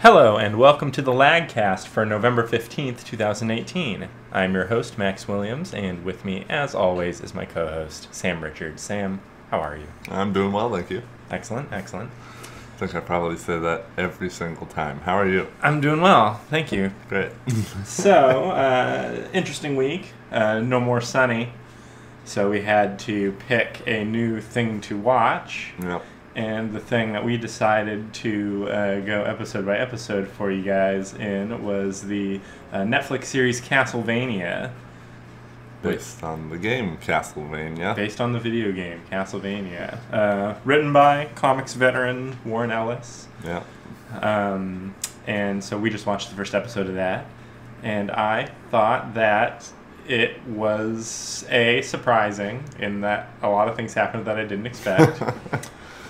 Hello and welcome to the Lagcast for November 15th, 2018. I'm your host, Max Williams, and with me, as always, is my co-host, Sam Richards. Sam, how are you? I'm doing well, thank you. Excellent, excellent. I think I probably say that every single time. How are you? I'm doing well, thank you. Great. So, interesting week. No more sunny. So we had to pick a new thing to watch. Yep. And the thing that we decided to go episode by episode for you guys in was the Netflix series Castlevania. Based on the game Castlevania. Based on the video game Castlevania. Written by comics veteran Warren Ellis. Yeah. And so we just watched the first episode of that. And I thought that it was, surprising in that a lot of things happened that I didn't expect.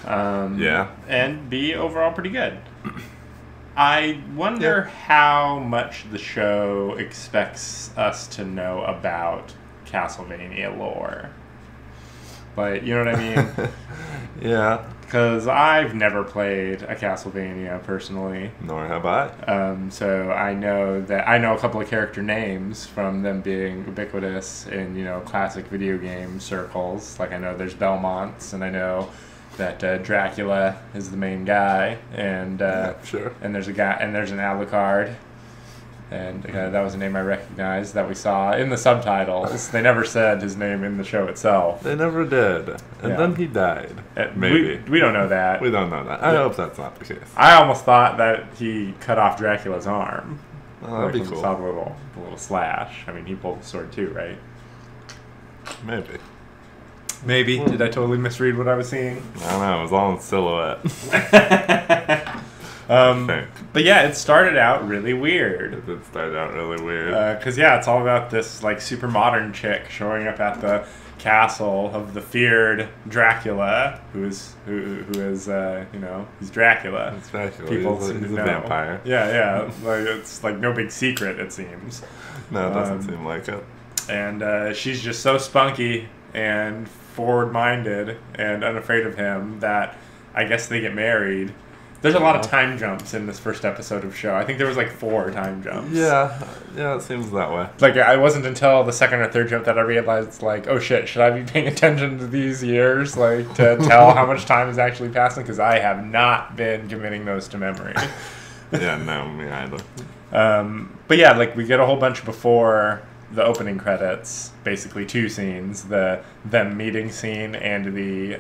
Yeah. And B, overall pretty good. I wonder how much the show expects us to know about Castlevania lore. Like, you know what I mean? Yeah. Because I've never played a Castlevania personally. Nor have I. So I know a couple of character names from them being ubiquitous in, classic video game circles. Like I know there's Belmonts, and I know that Dracula is the main guy, and sure. And there's an Alucard, and that was a name I recognized that we saw in the subtitles. They never said his name in the show itself. They never did, and then he died. Maybe we don't know that. We don't know that. I hope that's not the case. I almost thought that he cut off Dracula's arm. Oh, that'd be cool. Saw the little slash. I mean, he pulled the sword too, right? Maybe. Maybe. Did I totally misread what I was seeing? I don't know. It was all in silhouette. But yeah, it started out really weird. It did start out really weird. Because it's all about this like super modern chick showing up at the castle of the feared Dracula, who is he's Dracula. It's Dracula. People He's seem to a know. vampire. Yeah. Like it's like no big secret, it seems. No, it doesn't seem like it. And she's just so spunky and forward-minded and unafraid of him that I guess they get married. There's a lot of time jumps in this first episode of show. I think there was like 4 time jumps. Yeah, it seems that way. Like, it wasn't until the second or third jump that I realized, like, oh shit, should I be paying attention to these years, like, to tell how much time is actually passing? Because I have not been committing those to memory. Yeah, no, me either. But yeah, like, we get a whole bunch before the opening credits, basically 2 scenes, the them meeting scene and the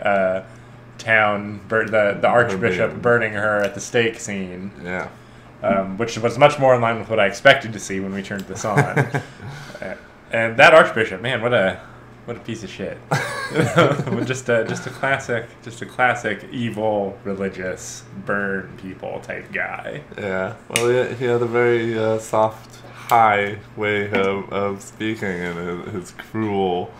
the Archbishop burning her at the stake scene. Yeah. Which was much more in line with what I expected to see when we turned this on. And that Archbishop, man, what a piece of shit. just a classic evil religious burn people type guy. Yeah. Well, he had a very soft, high way of speaking in his cruel,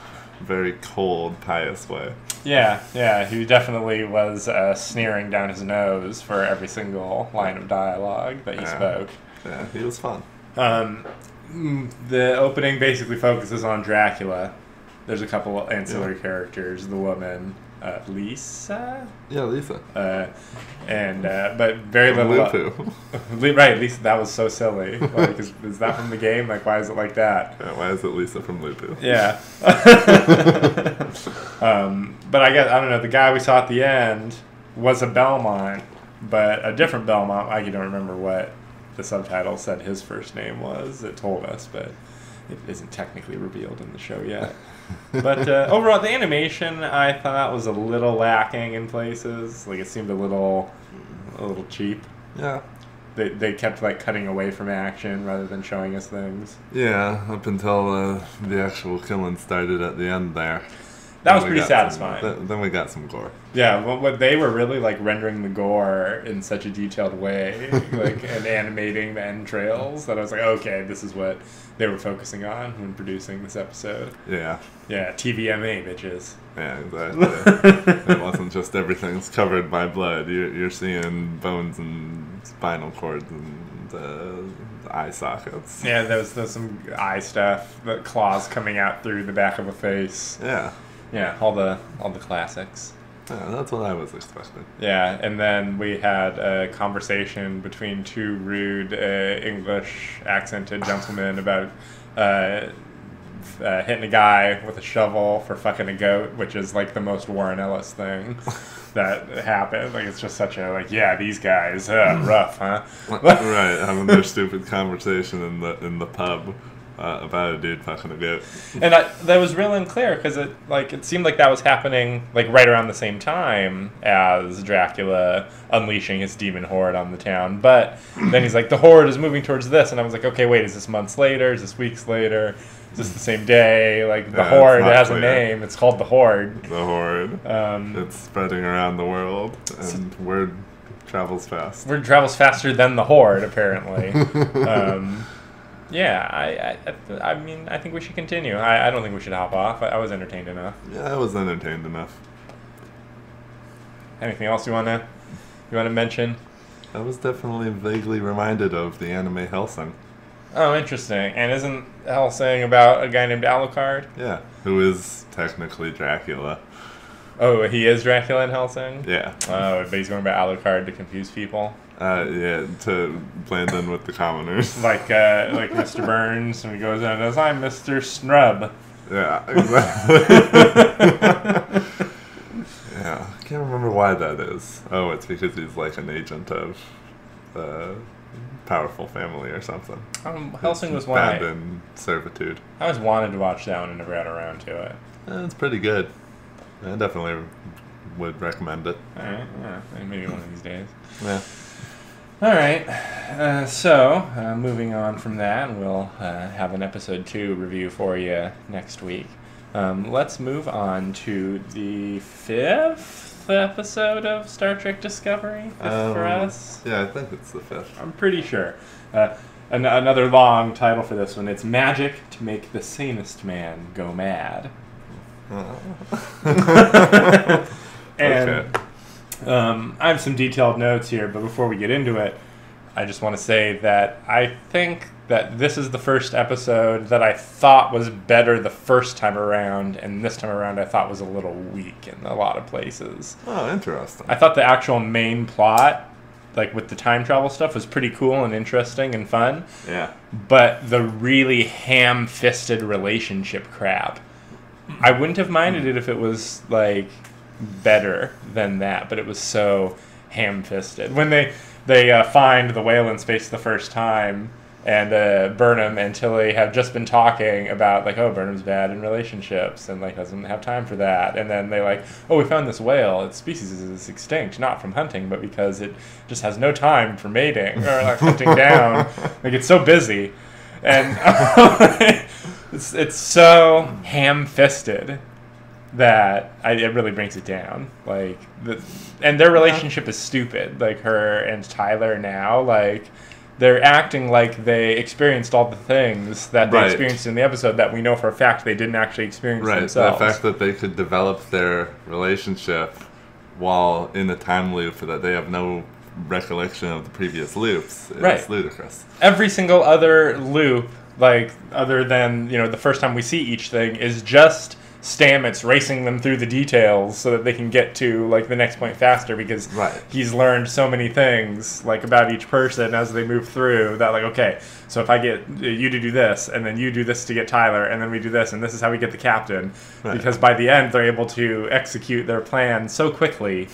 very cold, pious way. Yeah, he definitely was sneering down his nose for every single line of dialogue that he spoke. Yeah, he was fun. The opening basically focuses on Dracula. There's a couple of ancillary characters. The woman, Lisa? Yeah, Lisa. But very little... Lupu. Right, Lisa, that was so silly. Like, is that from the game? Like, why is it like that? Yeah, why is it Lisa from Lupu? Yeah. But I don't know, the guy we saw at the end was a Belmont, but a different Belmont. I don't remember what the subtitle said his first name was. It told us, but it isn't technically revealed in the show yet. But overall, the animation I thought was a little lacking in places. Like, it seemed a little cheap. Yeah. They kept like cutting away from action rather than showing us things. Yeah, up until the actual killing started at the end there. That was pretty satisfying. Then we got some gore. Yeah, well, they were really like rendering the gore in such a detailed way, like and animating the entrails that I was like, okay, this is what they were focusing on when producing this episode. Yeah. Yeah, TVMA, bitches. Yeah, exactly. It wasn't just everything's covered by blood. You're seeing bones and spinal cords and eye sockets. Yeah, there's some eye stuff, the claws coming out through the back of a face. Yeah. Yeah, all the classics. Yeah, that's what I was expecting. Yeah, and then we had a conversation between two rude English accented gentlemen about hitting a guy with a shovel for fucking a goat, which is like the most Warren Ellis thing that happened. Like, it's just such a, like, yeah, these guys, rough, huh? Right, having their stupid conversation in the pub about a dude fucking a goat. And that was real unclear because it seemed like that was happening like right around the same time as Dracula unleashing his demon horde on the town. But then he's like, the horde is moving towards this, and I was like, okay, wait, is this months later? Is this weeks later? Is this the same day? Like, the horde has a name. It's called the Horde. The Horde. It's spreading around the world, and word travels fast. Word travels faster than the Horde, apparently. Yeah, I mean, I think we should continue. I don't think we should hop off. I was entertained enough. Yeah, I was entertained enough. Anything else you wanna mention? I was definitely vaguely reminded of the anime Hellsing. Oh, interesting. And isn't Hellsing about a guy named Alucard? Yeah, who is technically Dracula. Oh, he is Dracula in Hellsing? Yeah. Oh, but he's going by Alucard to confuse people? Yeah, to blend in with the commoners. Like Mr. Burns, when he goes in and says, I'm Mr. Snrub. Yeah, exactly. Yeah, I can't remember why that is. Oh, it's because he's like an agent of powerful family or something. Hellsing was one banned in servitude. I always wanted to watch that one and never got around to it. It's pretty good. I definitely would recommend it. Alright, yeah, maybe one of these days. Yeah. Alright, so moving on from that, we'll have an episode 2 review for you next week. Let's move on to the 5th episode of Star Trek Discovery. 5th for us? Yeah, I think it's the 5th. I'm pretty sure. Another long title for this one. It's Magic to Make the Sanest Man Go Mad. And okay. I have some detailed notes here, but before we get into it, I just want to say that I think that this is the first episode that I thought was better the first time around, and this time around I thought was a little weak in a lot of places. Oh, interesting. I thought the actual main plot, like with the time travel stuff, was pretty cool and interesting and fun. Yeah. But the really ham-fisted relationship crap, I wouldn't have minded it if it was like better than that, but it was so ham-fisted. When they find the whale in space the first time, and Burnham and Tilly have just been talking about, like, oh, Burnham's bad in relationships and, like, doesn't have time for that. And then they, like, oh, we found this whale. Its species is extinct, not from hunting, but because it just has no time for mating or, like, hunting down. Like, it's so busy. And it's so ham-fisted that it really brings it down. Like, and their relationship is stupid. Like, her and Tyler now, like, they're acting like they experienced all the things that they experienced in the episode that we know for a fact they didn't actually experience themselves. The fact that they could develop their relationship while in a time loop that they have no recollection of the previous loops is ludicrous. Every single other loop, like, other than, the first time we see each thing, is just Stamets racing them through the details so that they can get to, like, the next point faster, because he's learned so many things, like, about each person as they move through that, like, okay, so if I get you to do this, and then you do this to get Tyler, and then we do this, and this is how we get the captain, because by the end they're able to execute their plan so quickly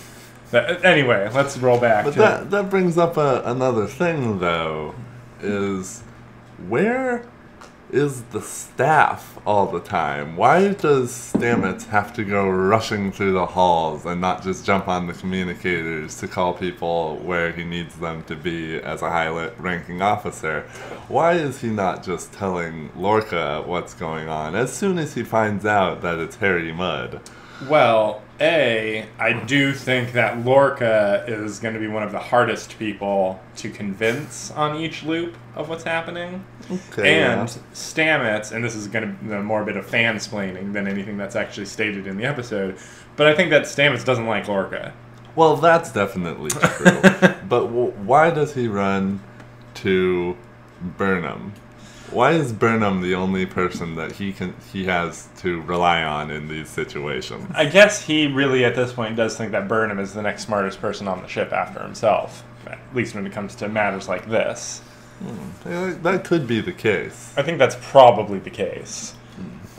that, anyway, let's roll back. But that brings up another thing, though, is where is the staff all the time? Why does Stamets have to go rushing through the halls and not just jump on the communicators to call people where he needs them to be as a high-ranking officer? Why is he not just telling Lorca what's going on as soon as he finds out that it's Harry Mudd? Well, I do think that Lorca is going to be one of the hardest people to convince on each loop of what's happening. Okay, and Stamets, and this is going to be more a bit of fansplaining than anything that's actually stated in the episode, but I think that Stamets doesn't like Lorca. Well, that's definitely true. But why does he run to Burnham? Why is Burnham the only person that he has to rely on in these situations? I guess he really, at this point, does think that Burnham is the next smartest person on the ship after himself, at least when it comes to matters like this. Yeah, that could be the case. I think that's probably the case.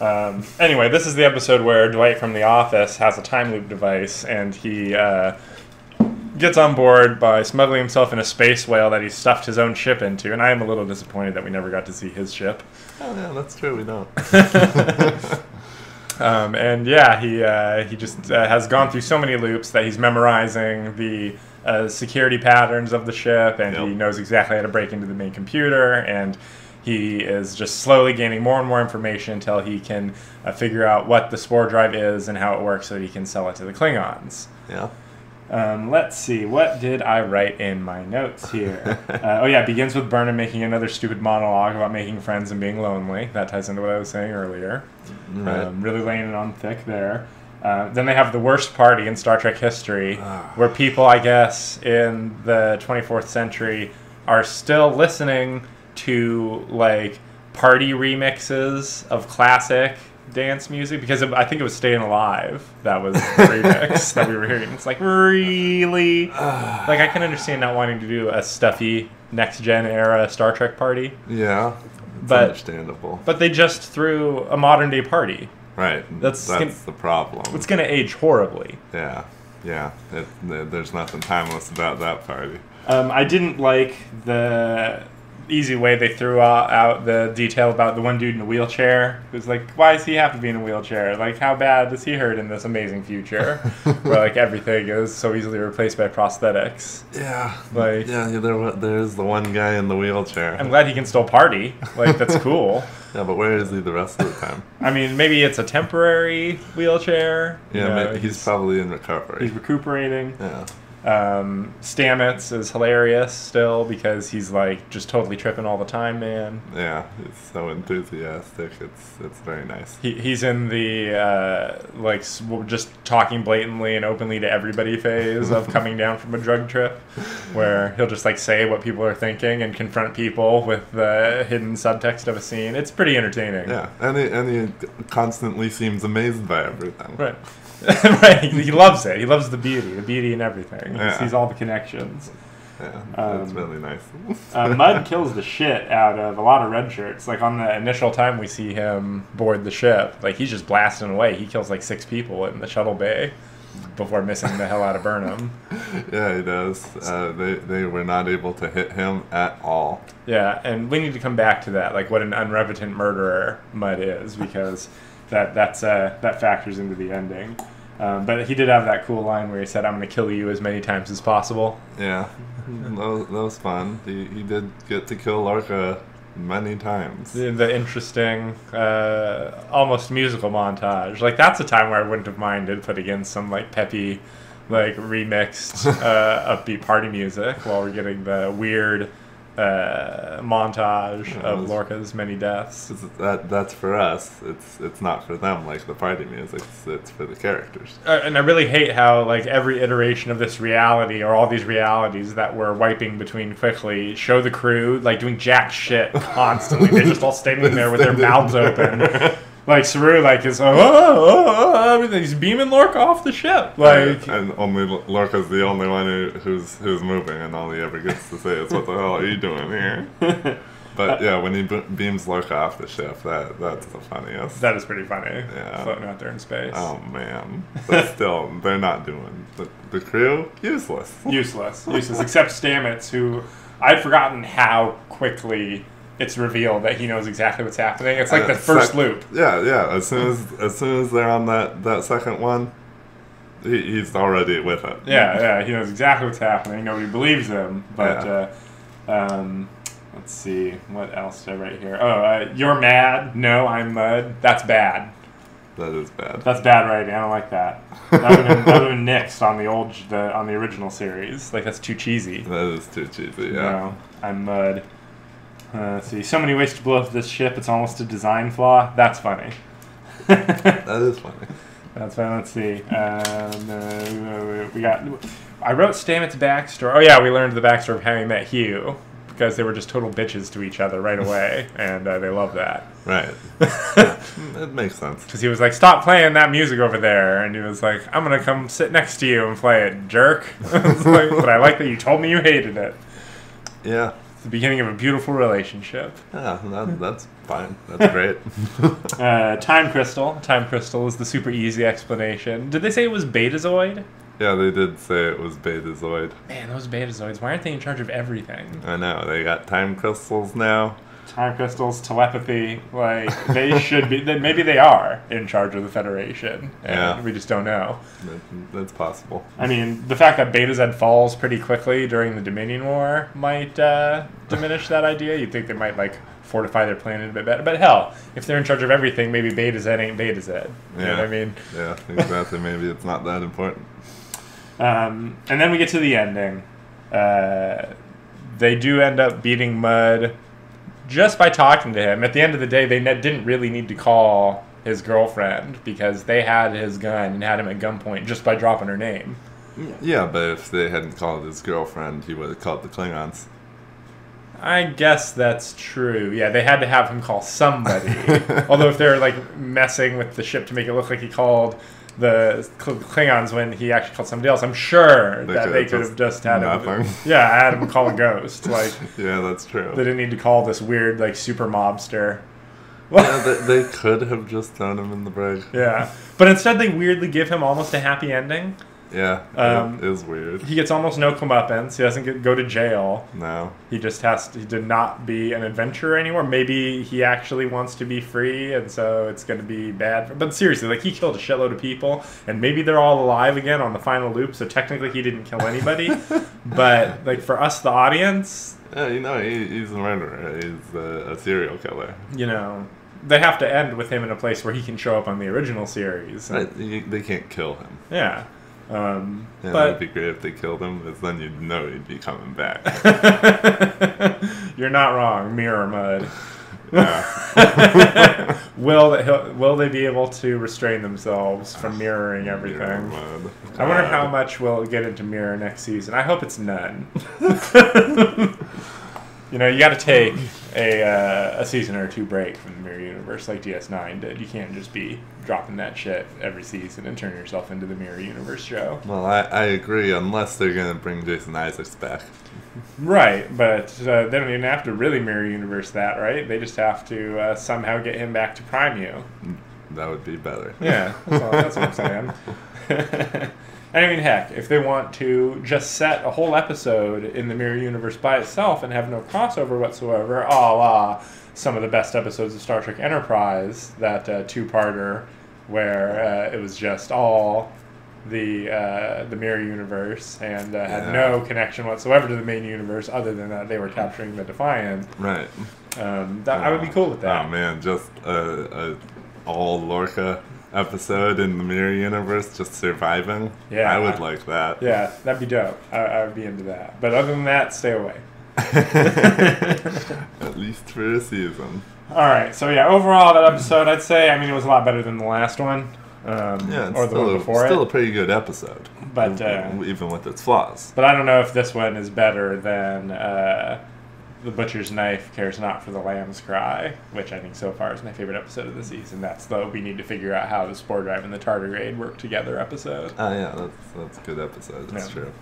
Anyway, this is the episode where Dwight from The Office has a time loop device, and he gets on board by smuggling himself in a space whale that he stuffed his own ship into, and I am a little disappointed that we never got to see his ship. Oh yeah, that's true, we don't. And yeah, he just has gone through so many loops that he's memorizing the security patterns of the ship, and he knows exactly how to break into the main computer, and he is just slowly gaining more and more information until he can figure out what the spore drive is and how it works so that he can sell it to the Klingons. Yeah. Let's see, what did I write in my notes here? It begins with Burnham making another stupid monologue about making friends and being lonely. That ties into what I was saying earlier. Right. Really laying it on thick there. Then they have the worst party in Star Trek history, where people, I guess, in the 24th century are still listening to, like, party remixes of classic dance music, because I think it was Staying Alive that was the remix that we were hearing. It's like, really? Like, I can understand not wanting to do a stuffy next-gen era Star Trek party. Yeah, it's but understandable. But they just threw a modern-day party. Right, that's the problem. It's going to age horribly. Yeah. There's nothing timeless about that party. I didn't like the easy way they threw out the detail about the one dude in a wheelchair. It was like, why does he have to be in a wheelchair? Like, how bad does he hurt in this amazing future where, like, everything is so easily replaced by prosthetics? Yeah. Like, there's the one guy in the wheelchair. I'm glad he can still party. Like, that's cool. Yeah, but where is he the rest of the time? I mean, maybe it's a temporary wheelchair. Yeah, he's probably in recovery. He's recuperating. Yeah. Stamets is hilarious still because he's like just totally tripping all the time, man. Yeah, he's so enthusiastic. It's very nice. He's in the just talking blatantly and openly to everybody phase of coming down from a drug trip, where he'll just like say what people are thinking and confront people with the hidden subtext of a scene. It's pretty entertaining. Yeah, and he constantly seems amazed by everything. Right. Right, he loves it. He loves the beauty in everything. He sees all the connections. Yeah, it's really nice. Mudd kills the shit out of a lot of red shirts. Like, on the initial time we see him board the ship, like, he's just blasting away. He kills like 6 people in the shuttle bay before missing the hell out of Burnham. Yeah, he does. They were not able to hit him at all. Yeah, and we need to come back to that, like what an unrepentant murderer Mudd is, because that factors into the ending. But he did have that cool line where he said, "I'm going to kill you as many times as possible." Yeah, that was fun. He did get to kill Lorca many times. The interesting, almost musical montage. Like, that's a time where I wouldn't have minded putting in some, like, peppy, like, remixed, upbeat party music while we're getting the weird montage of Lorca's many deaths. That's for us. It's not for them, like the party music. It's for the characters. And I really hate how, like, every iteration of this reality, or all these realities that we're wiping between quickly, show the crew like doing jack shit constantly. They're just all standing there with their mouths open. Like, Saru, like, is everything. He's beaming Lorca off the ship. Like, and only Lorca's the only one who's moving, and all he ever gets to say is, "What the hell are you doing here?" But yeah, when he beams Lorca off the ship, that's the funniest. That is pretty funny. Yeah, floating out there in space. Oh man, but still, they're not doing the crew useless. Useless. Except Stamets, who I'd forgotten how quickly it's revealed that he knows exactly what's happening. It's like the first loop. Yeah. As soon as they're on that second one, he's already with it. Yeah. He knows exactly what's happening. Nobody believes him. But let's see, what else did I write here? You're mad. No, I'm Mudd. That's bad. That is bad. That's bad writing. I don't like that. That would have been nixed on the original series. Like, that's too cheesy. That is too cheesy. Yeah. No, I'm Mudd. Let's see. So many ways to blow up this ship. It's almost a design flaw. That's funny. That is funny. That's fine. Let's see. I wrote Stamets' backstory. Oh yeah, we learned the backstory of how he met Hugh. because they were just total bitches to each other right away, and they love that. Right. Yeah, it makes sense. Because he was like, stop playing that music over there. And he was like, I'm going to come sit next to you and play it, jerk. Like, but I like that you told me you hated it. Yeah. It's the beginning of a beautiful relationship. Yeah, that's fine. That's great. Time Crystal. Time Crystal is the super easy explanation. Did they say it was Betazoid? Yeah, they did say it was Betazoid. Man, those Betazoids, why aren't they in charge of everything? I know. They got time crystals now. Time crystals, telepathy, like, they should be, maybe they are in charge of the Federation, and Yeah. we just don't know. That's possible. I mean, the fact that Beta-Z falls pretty quickly during the Dominion War might diminish that idea. You'd think they might, like, fortify their planet a bit better. But hell, if they're in charge of everything, maybe Beta-Z ain't Beta-Z. You know what I mean? Yeah, exactly. Maybe it's not that important. And then we get to the ending. They do end up beating Mudd just by talking to him. At the end of the day, they didn't really need to call his girlfriend because they had his gun and had him at gunpoint just by dropping her name. Yeah, but if they hadn't called his girlfriend, he would have called the Klingons. I guess that's true. Yeah, they had to have him call somebody. Although if they're like messing with the ship to make it look like he called the Klingons when he actually called somebody else, I'm sure that they could have just had him. Yeah, had him call a ghost. Like, yeah, that's true. They didn't need to call this weird like super mobster. Yeah, they could have just thrown him in the brig. Yeah, but instead they weirdly give him almost a happy ending. Yeah, it is weird. He gets almost no comeuppance. He doesn't go to jail. No. He just he did not be an adventurer anymore. Maybe he actually wants to be free, and so it's going to be bad. But seriously, like, he killed a shitload of people, and maybe they're all alive again on the final loop, so technically he didn't kill anybody. But, like, for us, the audience... Yeah, you know, he's a murderer. He's a serial killer. You know, they have to end with him in a place where he can show up on the original series. Right, they can't kill him. Yeah. Yeah, but that would be great if they killed him, because then you'd know he'd be coming back. You're not wrong, Mirror Mudd. Yeah. Will they be able to restrain themselves from mirroring everything? I wonder how much we'll get into Mirror next season. I hope it's none. You know, you got to take a season or two break from the Mirror Universe like DS9 did. You can't just be dropping that shit every season and turn yourself into the Mirror Universe show. Well, I agree, unless they're going to bring Jason Isaacs back. Right, but they don't even have to really Mirror Universe that, right? They just have to somehow get him back to Prime U. That would be better. Yeah, that's what I'm saying. I mean, heck, if they want to just set a whole episode in the Mirror Universe by itself and have no crossover whatsoever, a la some of the best episodes of Star Trek Enterprise, that two-parter where it was just all the Mirror Universe and had no connection whatsoever to the main universe other than that they were capturing the Defiant. Right. I would be cool with that. Oh, man, just a all Lorca episode in the Mirror Universe just surviving. Yeah, I would like that. Yeah, that'd be dope. I would be into that. But other than that, stay away. At least for a season. Alright, so yeah, overall that episode, I'd say, I mean, it was a lot better than the last one. Yeah, it's or the one before still a pretty good episode. But even with its flaws. But I don't know if this one is better than The Butcher's Knife Cares Not for the Lamb's Cry, which I think so far is my favorite episode of the season. That's the we need to figure out how the Spore Drive and the Tardigrade work together episode. Oh yeah, that's a good episode. That's true.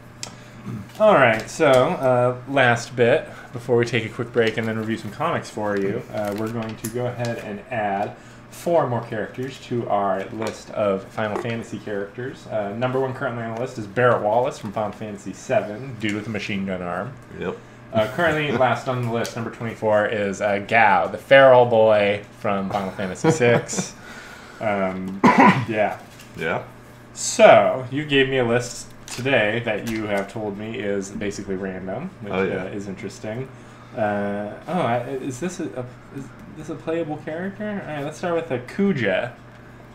Alright, so last bit, before we take a quick break and then review some comics for you, we're going to go ahead and add 4 more characters to our list of Final Fantasy characters. Number 1 currently on the list is Barrett Wallace from Final Fantasy VII, dude with a machine gun arm. Yep. Currently last on the list, number 24, is Gao, the feral boy from Final Fantasy VI. Yeah. Yeah. So, you gave me a list today that you have told me is basically random, which is interesting. Is this a playable character? All right, let's start with Kuja.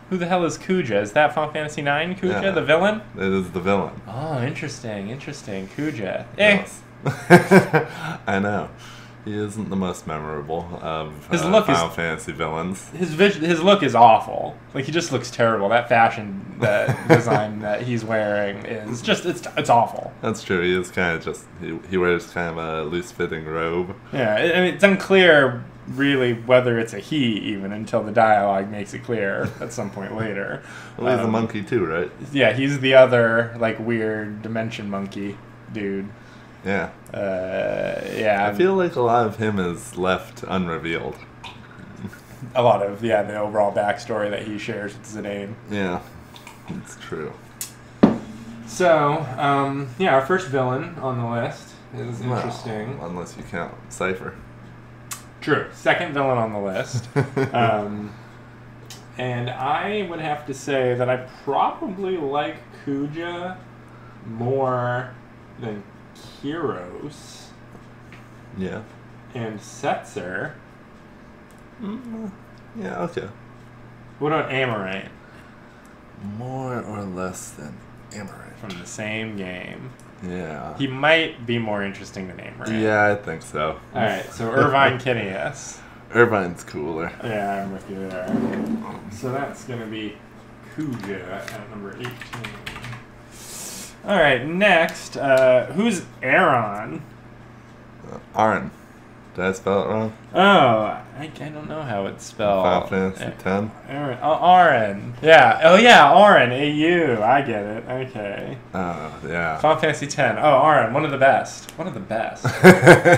Who the hell is Kuja? Is that Final Fantasy IX Kuja, the villain? It is the villain. Oh, interesting. Kuja. Yes. I know. He isn't the most memorable of His look Final Fantasy villains. His look is awful. Like, he just looks terrible. That fashion design that he's wearing is just it's awful. That's true. He is kind of just he wears kind of a loose fitting robe. Yeah, I mean, it's unclear really whether it's a he even until the dialogue makes it clear at some point later. Well, he's a monkey too, right? Yeah, he's the other like weird dimension monkey dude. Yeah. Yeah. I feel like a lot of him is left unrevealed. A lot of the overall backstory that he shares with Zidane. Yeah, it's true. So, yeah, our first villain on the list is interesting. Well, unless you count Cypher. True. Second villain on the list. And I would have to say that I probably like Kuja more than Kyros Yeah. and Setzer. Yeah, okay. What about Amaranth More or less than Amaranth. from the same game? Yeah. He might be more interesting than Amaranth. Yeah, I think so. Alright, so Irvine Kineas. Irvine's cooler. Yeah, I'm with you there. So that's going to be Kuja at number 18. Alright, next, who's Aaron? Arn. Did I spell it wrong? Oh, I don't know how it's spelled. Final Fantasy X? Aaron. Oh, Aaron. Yeah. Oh, yeah, Aaron. A-U. I get it. Okay. Oh, yeah. Final Fantasy X. Oh, Aaron. One of the best. One of the best.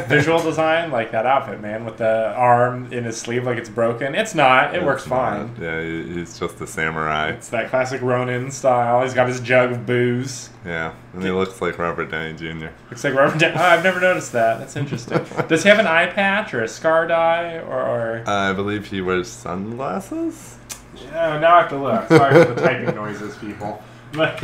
Visual design, like that outfit, man, with the arm in his sleeve like it's broken. It's not. It works fine. Yeah, he's just a samurai. It's that classic Ronin style. He's got his jug of booze. Yeah, and he looks like Robert Downey Jr. Looks like Robert Downey. Oh, I've never noticed that. That's interesting. Does he have an eye patch or a scar dye or? I believe he wears sunglasses. Yeah, now I have to look. Sorry for the typing noises, people. But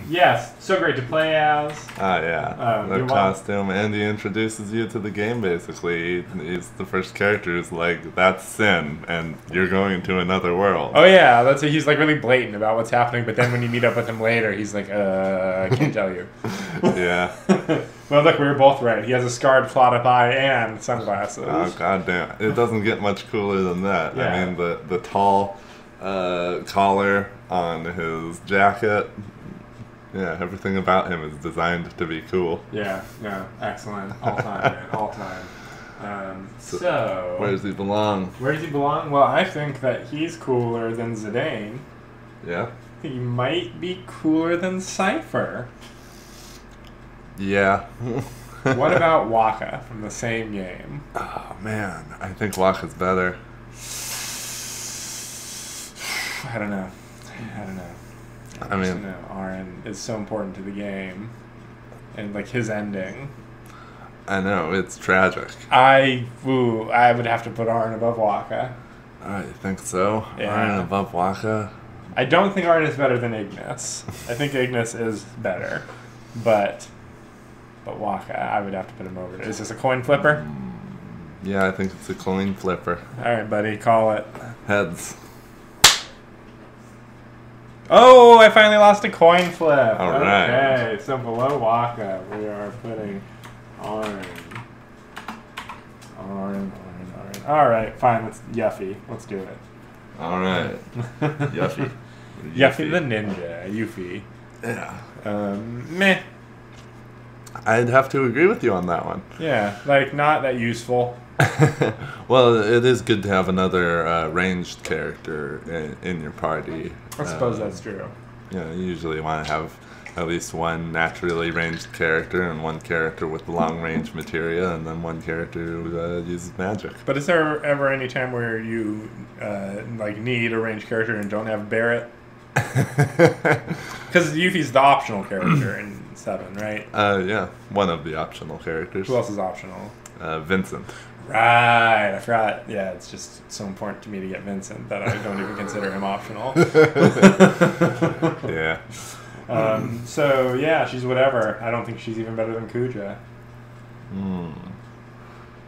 yes, so great to play as. Yeah, the costume, and he introduces you to the game. Basically, he's the first character who's like, "That's Sin, and you're going to another world." Oh yeah, he's like really blatant about what's happening. But then when you meet up with him later, he's like, I can't tell you." Yeah. Well, look, we were both right. He has a scarred, clotted eye and sunglasses. Oh goddamn! It doesn't get much cooler than that. Yeah. I mean, the tall collar on his jacket. Yeah, everything about him is designed to be cool. Yeah, no, excellent. All time, man, all time. So, where does he belong? Where does he belong? Well, I think that he's cooler than Zidane. Yeah? He might be cooler than Cypher. Yeah. What about Waka from the same game? Oh, man. I think Waka's better. I don't know. I mean, Aaron is so important to the game, and like his ending. I know, it's tragic. I would have to put Aaron above Waka. I think so. Yeah. Aaron above Waka. I don't think Aaron is better than Ignis. I think Ignis is better, but Waka, I would have to put him over. Is this a coin flipper? Yeah, I think it's a coin flipper. All right, buddy, call it. Heads. Oh, I finally lost a coin flip. All right. Okay, so below Waka, we are putting Aaron. All right, fine. Let's Yuffie. Let's do it. All right. Yuffie. Yuffie the ninja. Yuffie. Yeah. Meh. I'd have to agree with you on that one. Yeah, like not that useful. Well, it is good to have another ranged character in your party. I suppose that's true. Yeah, you usually want to have at least one naturally ranged character and one character with long range materia, and then one character who uses magic. But is there ever any time where you like need a ranged character and don't have Barrett? Because Yuffie's the optional character in 7, right? Yeah, one of the optional characters. Who else is optional? Vincent. Right, I forgot. Yeah, it's just so important to me to get Vincent that I don't even consider him optional. Yeah. So, yeah, she's whatever. I don't think she's even better than Kuja.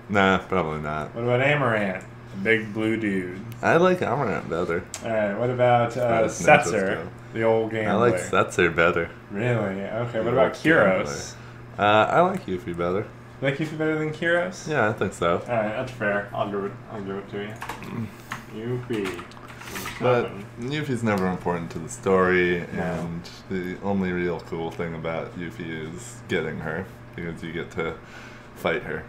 Nah, probably not. What about Amaranth? The big blue dude. I like Amaranth better. Alright, what about Setzer, the old gambler? I like Setzer better. Really? Okay, what The about old Kyros? I like Yuffie better. Like Yuffie better than Kiros? Yeah, I think so. All right, that's fair. I'll give it to you. Yuffie. But Yuffie's never important to the story, and the only real cool thing about Yuffie is getting her, because you get to fight her.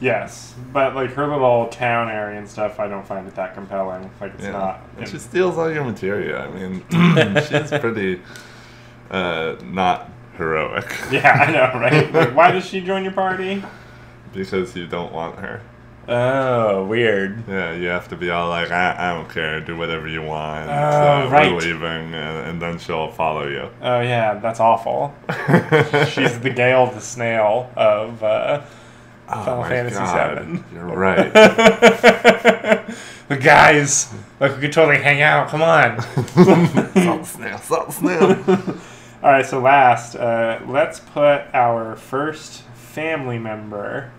Yes, but like her little town area and stuff, I don't find it that compelling. Like it's not. And she steals all your materia. I mean, she's pretty not heroic. Yeah, I know, right? Like, why does she join your party? Because you don't want her. Oh, weird. Yeah, you have to be all like, I don't care, do whatever you want. Oh, right. We're leaving, and then she'll follow you. Oh, yeah, that's awful. She's the Gale the Snail of Final Fantasy VII. You're right. The guys, like, we could totally hang out. Come on. Salt snail. All right, so last, let's put our first family member,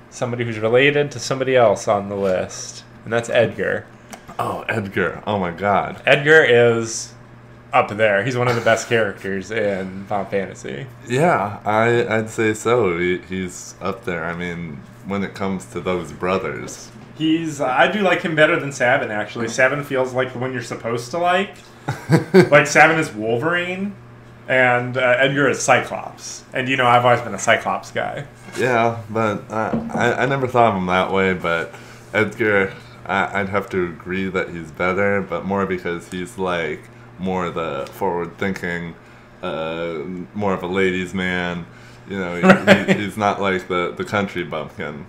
somebody who's related to somebody else, on the list, and that's Edgar. Oh, Edgar. Oh, my God. Edgar is up there. He's one of the best characters in Final Fantasy. Yeah, I'd say so. He's up there. I mean, when it comes to those brothers. I do like him better than Sabin, actually. Sabin feels like the one you're supposed to like. Like, Sabin is Wolverine, and Edgar is Cyclops. And, you know, I've always been a Cyclops guy. Yeah, but I never thought of him that way, but Edgar, I'd have to agree that he's better, but more because he's, like, more the forward-thinking, more of a ladies' man. You know, he's not like the country bumpkin.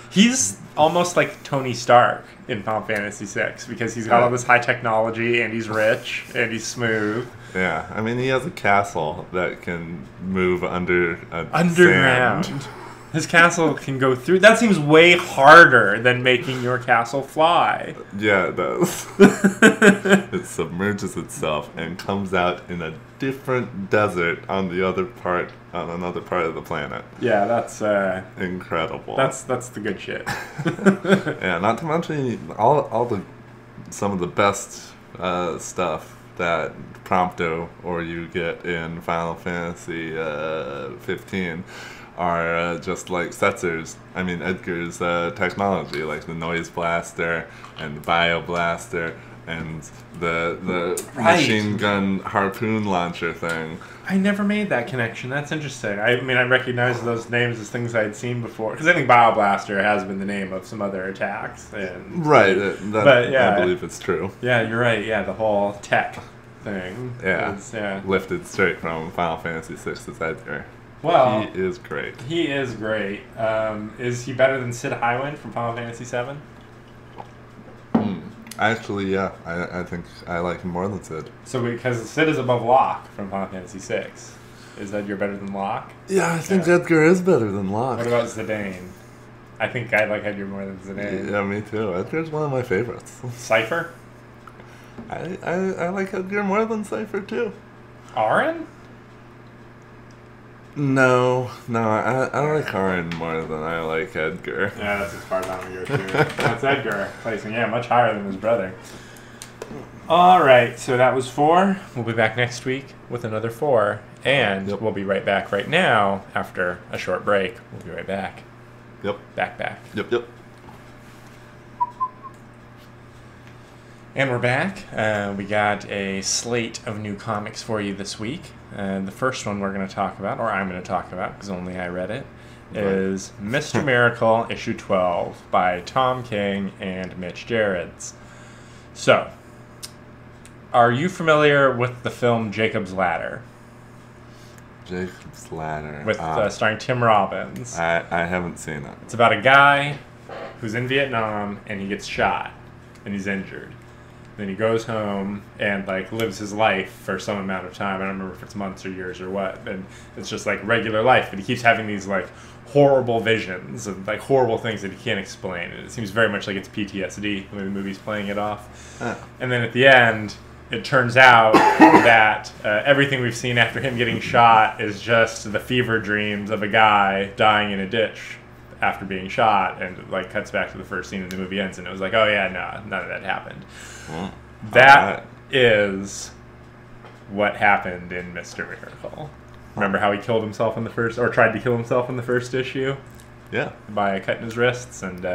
He's almost like Tony Stark in Final Fantasy VI, because he's got all this high technology, and he's rich, and he's smooth. Yeah, I mean, he has a castle that can move underground. Sand. His castle can go through. That seems way harder than making your castle fly. Yeah, it does. It submerges itself and comes out in a different desert on another part of the planet. Yeah, that's incredible. That's the good shit. Yeah, not to mention some of the best stuff that Prompto or you get in Final Fantasy 15 are just like Setzer's, Edgar's technology, like the Noise Blaster and the Bio Blaster and the machine gun harpoon launcher thing. I never made that connection. That's interesting. I recognize those names as things I'd seen before, because I think Bio Blaster has been the name of some other attacks. Right, I believe it's true. Yeah, you're right. Yeah, the whole tech thing. Yeah, lifted straight from Final Fantasy VI's Edgar. Well, he is great. He is great. Is he better than Sid Highwind from Final Fantasy VII? Actually, yeah. I think I like him more than Sid. So because Sid is above Locke from Final Fantasy VI. Is Edgar better than Locke? Yeah, I think Edgar is better than Locke. What about Zidane? I think I like Edgar more than Zidane. Yeah, me too. Edgar's one of my favorites. Cypher? I like Edgar more than Cypher too. Auron? No, I like Auron more than I like Edgar. Yeah, that's as far as I'm going to go too. That's Edgar, placing, much higher than his brother. Alright, so that was 4. We'll be back next week with another 4. And we'll be right back right now after a short break. We'll be right back. Yep. Back. Yep. And we're back. We got a slate of new comics for you this week. The first one we're going to talk about, or I'm going to talk about because only I read it, is Mr. Miracle issue 12 by Tom King and Mitch Gerads. So, are you familiar with the film Jacob's Ladder? Jacob's Ladder. With starring Tim Robbins. I haven't seen it. It's about a guy who's in Vietnam and he gets shot and he's injured. Then he goes home and lives his life for some amount of time. I don't remember if it's months or years or what. And it's just regular life, but he keeps having these horrible visions of horrible things that he can't explain. And it seems very much like it's PTSD the way the movie's playing it off. And then at the end, it turns out that everything we've seen after him getting shot is just the fever dreams of a guy dying in a ditch after being shot, and cuts back to the first scene and the movie ends, and it was oh yeah, no, none of that happened. That is what happened in Mr. Miracle. Remember how he killed himself in the first, or tried to kill himself in the first issue? Yeah. By cutting his wrists, and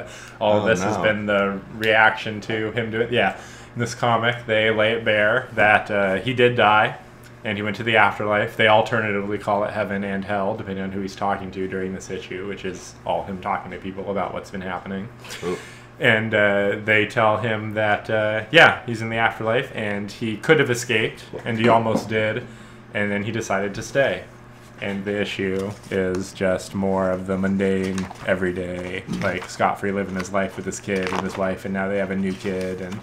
all of this has been the reaction to him doing it. Yeah, in this comic, they lay it bare that he did die, and he went to the afterlife. They alternatively call it heaven and hell, depending on who he's talking to during this issue, which is all him talking to people about what's been happening. Ooh. And they tell him that, yeah, he's in the afterlife, and he could have escaped, and he almost did, and then he decided to stay. And the issue is just more of the mundane, everyday, like Scott Free living his life with his kid and his wife, and now they have a new kid, and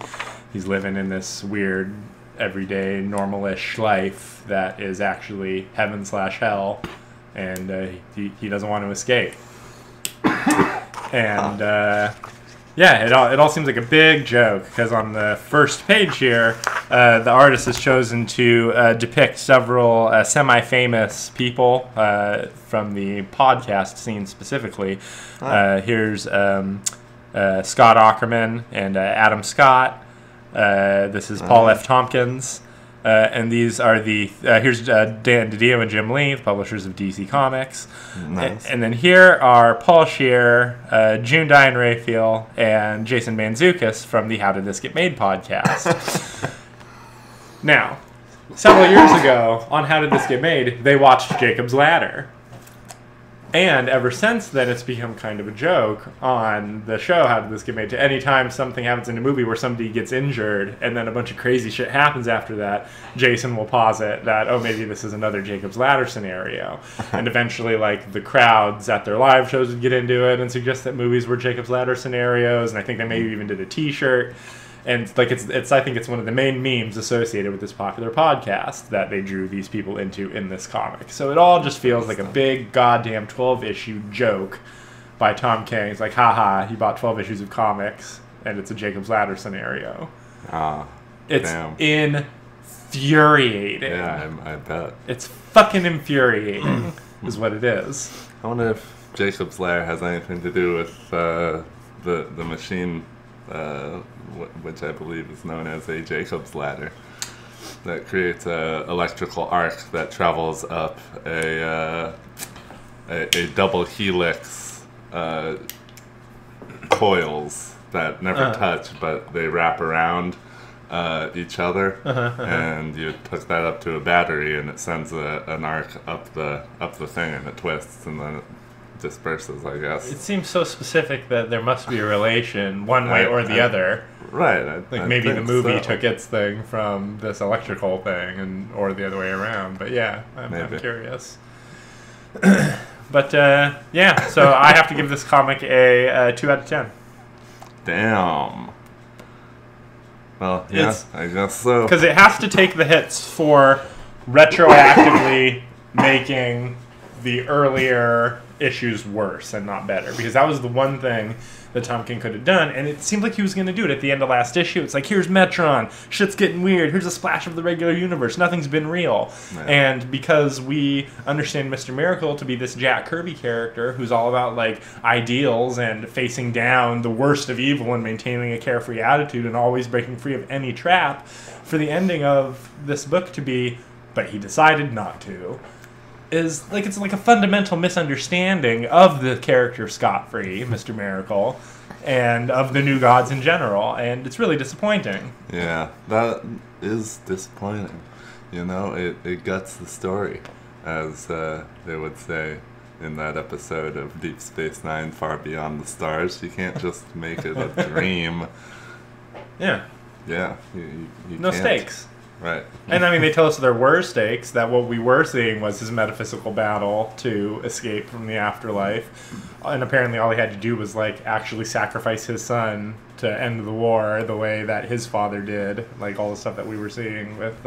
he's living in this weird, everyday, normal-ish life that is actually heaven/hell, and he doesn't want to escape. And yeah, it all seems like a big joke, because on the first page here, the artist has chosen to depict several semi-famous people from the podcast scene specifically. Here's Scott Aukerman and Adam Scott. This is Paul F. Tompkins. And these are the here's Dan DiDio and Jim Lee, the publishers of DC Comics. Nice. And then here are Paul Scheer, June Diane Raphael, and Jason Mantzoukas from the How Did This Get Made podcast. Now, several years ago on How Did This Get Made, they watched Jacob's Ladder. And ever since then, it's become kind of a joke on the show, How Did This Get Made? To any time something happens in a movie where somebody gets injured and then a bunch of crazy shit happens after that, Jason will posit that, oh, maybe this is another Jacob's Ladder scenario. And eventually, like, the crowds at their live shows would get into it and suggest that movies were Jacob's Ladder scenarios. And I think they maybe even did a t-shirt. And like it's I think it's one of the main memes associated with this popular podcast that they drew these people into in this comic. So it all just feels like a big goddamn 12-issue joke by Tom King. It's like, haha, he bought 12 issues of comics and it's a Jacob's Ladder scenario. It's infuriating. Yeah, I bet. It's fucking infuriating is what it is. I wonder if Jacob's Ladder has anything to do with the machine, which I believe is known as a Jacob's Ladder, that creates a electrical arc that travels up a double helix coils that never touch, but they wrap around each other, and you hook that up to a battery, and it sends an arc up the thing, and it twists, and then it disperses, I guess. It seems so specific that there must be a relation one way or the other. Right. Like maybe the movie took its thing from this electrical thing, or the other way around. But yeah, I'm curious. But yeah, so I have to give this comic a 2 out of 10. Damn. Well, yeah, I guess so. Because it has to take the hits for retroactively making the earlier issues worse and not better, because that was the one thing that Tom King could have done, and it seemed like he was going to do it at the end of last issue. It's like, here's Metron, shit's getting weird, here's a splash of the regular universe, nothing's been real. Man. And because we understand Mr. Miracle to be this Jack Kirby character who's all about like ideals and facing down the worst of evil and maintaining a carefree attitude and always breaking free of any trap, for the ending of this book to be, but he decided not to, is like, it's like a fundamental misunderstanding of the character Scott Free, Mr. Miracle, and of the New Gods in general, and it's really disappointing. Yeah, that is disappointing. You know, it guts the story, as they would say in that episode of Deep Space Nine, Far Beyond the Stars. You can't just make it a dream. Yeah. Yeah, you no can't. Stakes. Right. And I mean, they tell us there were stakes, that what we were seeing was his metaphysical battle to escape from the afterlife. And apparently all he had to do was, like, actually sacrifice his son to end the war the way that his father did. Like, all the stuff that we were seeing with,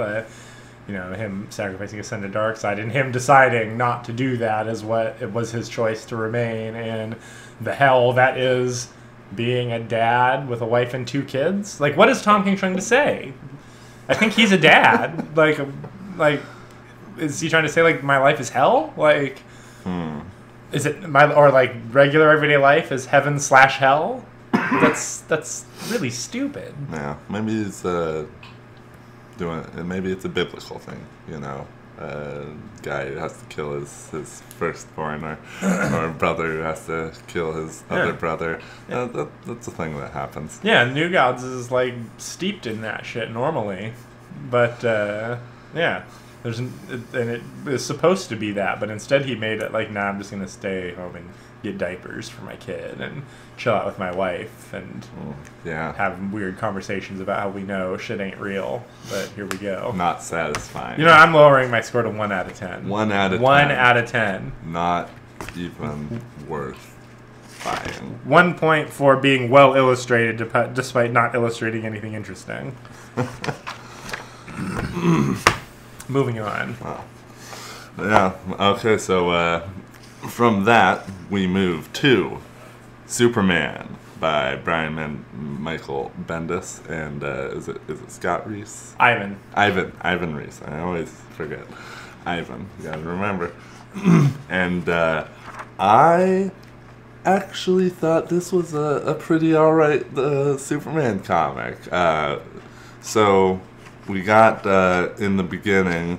you know, him sacrificing his son to Darkseid, and him deciding not to do that is what it was his choice to remain in the hell that is being a dad with a wife and 2 kids. Like, what is Tom King trying to say? I think he's a dad. Like, is he trying to say, like, my life is hell? Like, is it or like regular everyday life is heaven/hell? That's really stupid. Yeah, maybe he's doing it. Maybe it's a biblical thing, you know. guy who has to kill his firstborn, or a brother who has to kill his other brother. That's a thing that happens. Yeah, New Gods is like steeped in that shit normally, but yeah, and it is supposed to be that, but instead he made it like, nah, I'm just gonna stay home and get diapers for my kid and chill out with my wife and have weird conversations about how we know shit ain't real, but here we go. Not satisfying. You know, I'm lowering my score to 1 out of 10. 1 out of 10. 1 out of 10. Not even worth buying. 1 point for being well illustrated, despite not illustrating anything interesting. Moving on. Wow. Yeah. Okay. So from that we move to Superman by Brian and Michael Bendis, and is it Scott Reese? Ivan Reese. I always forget. Ivan. You gotta remember. And I actually thought this was a pretty alright Superman comic. So we got in the beginning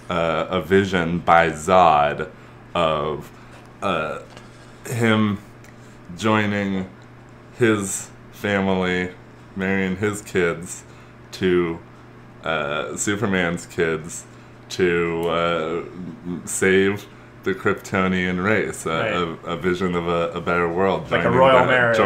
a vision by Zod of him joining his family, marrying his kids to Superman's kids to save the Kryptonian race, a vision of a better world. Like a royal marriage.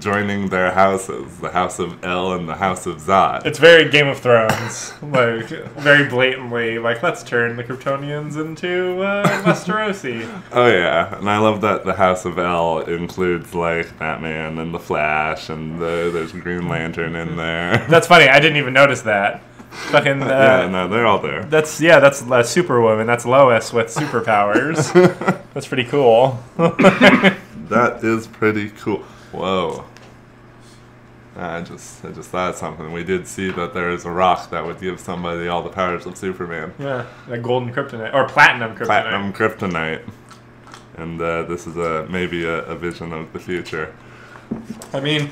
Joining their houses, the House of El and the House of Zod. It's very Game of Thrones, like very blatantly, like let's turn the Kryptonians into Westerosi. Oh yeah, and I love that the House of El includes like Batman and the Flash, and there's Green Lantern in there. That's funny. I didn't even notice that. Fucking yeah, no, they're all there. That's Superwoman. That's Lois with superpowers. That's pretty cool. That is pretty cool. Whoa. I just thought of something. We did see that there is a rock that would give somebody all the powers of Superman. Yeah, like golden kryptonite or platinum kryptonite. Platinum kryptonite. And this is maybe a vision of the future. I mean,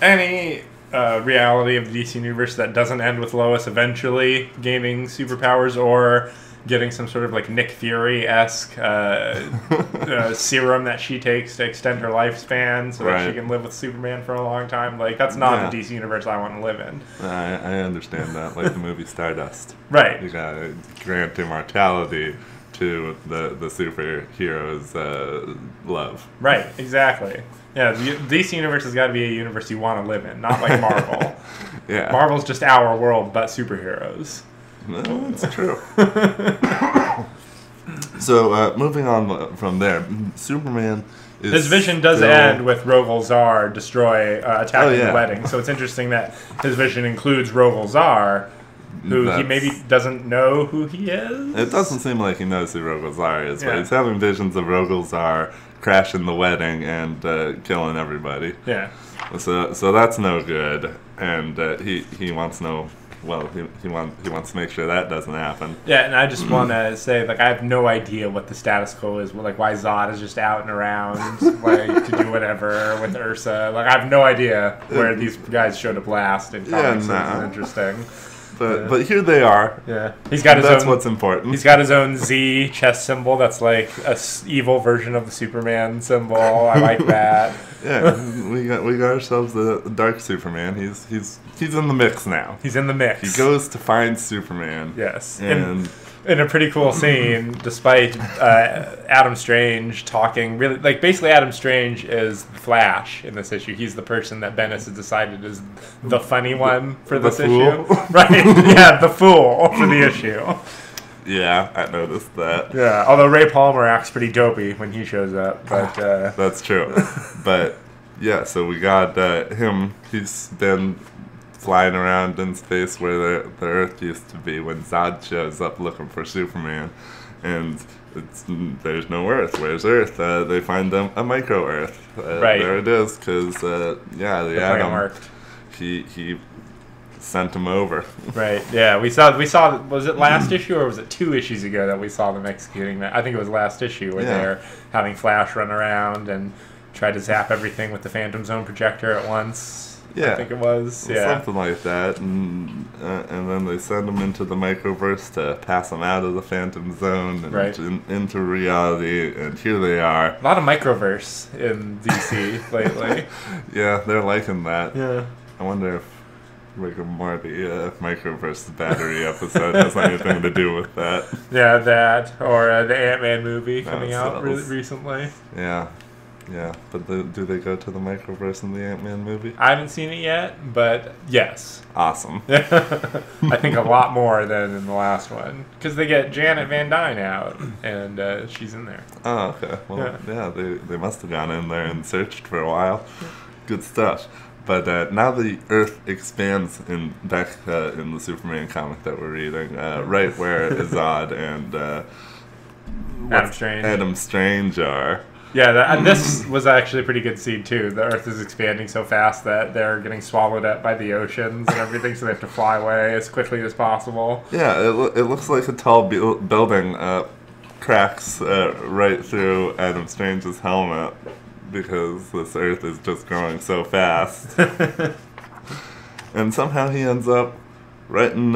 any reality of the DC universe that doesn't end with Lois eventually gaining superpowers or getting some sort of like Nick Fury-esque serum that she takes to extend her lifespan so that she can live with Superman for a long time. Like, that's not the DC universe I want to live in. I understand that. Like the movie Stardust. Right. You gotta grant immortality to the superhero's love. Right, exactly. Yeah, the DC universe has got to be a universe you want to live in, not like Marvel. Yeah. Marvel's just our world, but superheroes. No, it's true. So, moving on from there, Superman is... His vision does end with Rogol Zar attacking the wedding, so it's interesting that his vision includes Rogol Zar, who he maybe doesn't know who he is. It doesn't seem like he knows who Rogol Zar is, but he's having visions of Rogol Zar crashing the wedding and killing everybody. Yeah. So that's no good, and he wants no... Well, he wants to make sure that doesn't happen. Yeah, and I just want to say, like, I have no idea what the status quo is. Like, why Zod is just out and around, like, to do whatever with Ursa. Like, I have no idea where these guys showed up last in comics. It's interesting. But here they are. Yeah, he's got his own. That's what's important. He's got his own Z chest symbol. That's like a evil version of the Superman symbol. I like that. Yeah, we got ourselves the Dark Superman. He's in the mix now. He's in the mix. He goes to find Superman. Yes, and in a pretty cool scene, despite Adam Strange talking, really, like, basically Adam Strange is Flash in this issue. He's the person that Bendis has decided is the funny one for this issue. Right, yeah, the fool for the issue. Yeah, I noticed that. Yeah, although Ray Palmer acts pretty dopey when he shows up. But that's true. But, yeah, so we got him. He's been flying around in space where the Earth used to be when Zod shows up looking for Superman, and there's no Earth. Where's Earth? They find them a micro Earth. Right. There it is, because the Atom, he sent him over. Right. Yeah, we saw. Was it last issue or was it 2 issues ago that we saw them executing that? I think it was last issue where they're having Flash run around and try to zap everything with the Phantom Zone projector at once. Yeah. I think it was. Yeah. Something like that, and then they send him into the microverse to pass him out of the Phantom Zone and Right. into reality, and here they are. A lot of microverse in DC lately. Yeah, they're liking that. Yeah. I wonder if Rick and Morty microverse battery episode has anything to do with that. Yeah, that or the Ant-Man movie No, coming it out sells. recently. Yeah, but do they go to the microverse in the Ant-Man movie? I haven't seen it yet, but yes. Awesome. I think a lot more than in the last one because they get Janet Van Dyne out and she's in there. Oh, okay. Well, yeah, they must have gone in there and searched for a while. Good stuff. But now the Earth expands back in the Superman comic that we're reading, right where Zod and Adam Strange are. Yeah, and this was actually a pretty good scene too. The Earth is expanding so fast that they're getting swallowed up by the oceans and everything, so they have to fly away as quickly as possible. Yeah, it looks like a tall building cracks right through Adam Strange's helmet because this Earth is just growing so fast. And somehow he ends up right in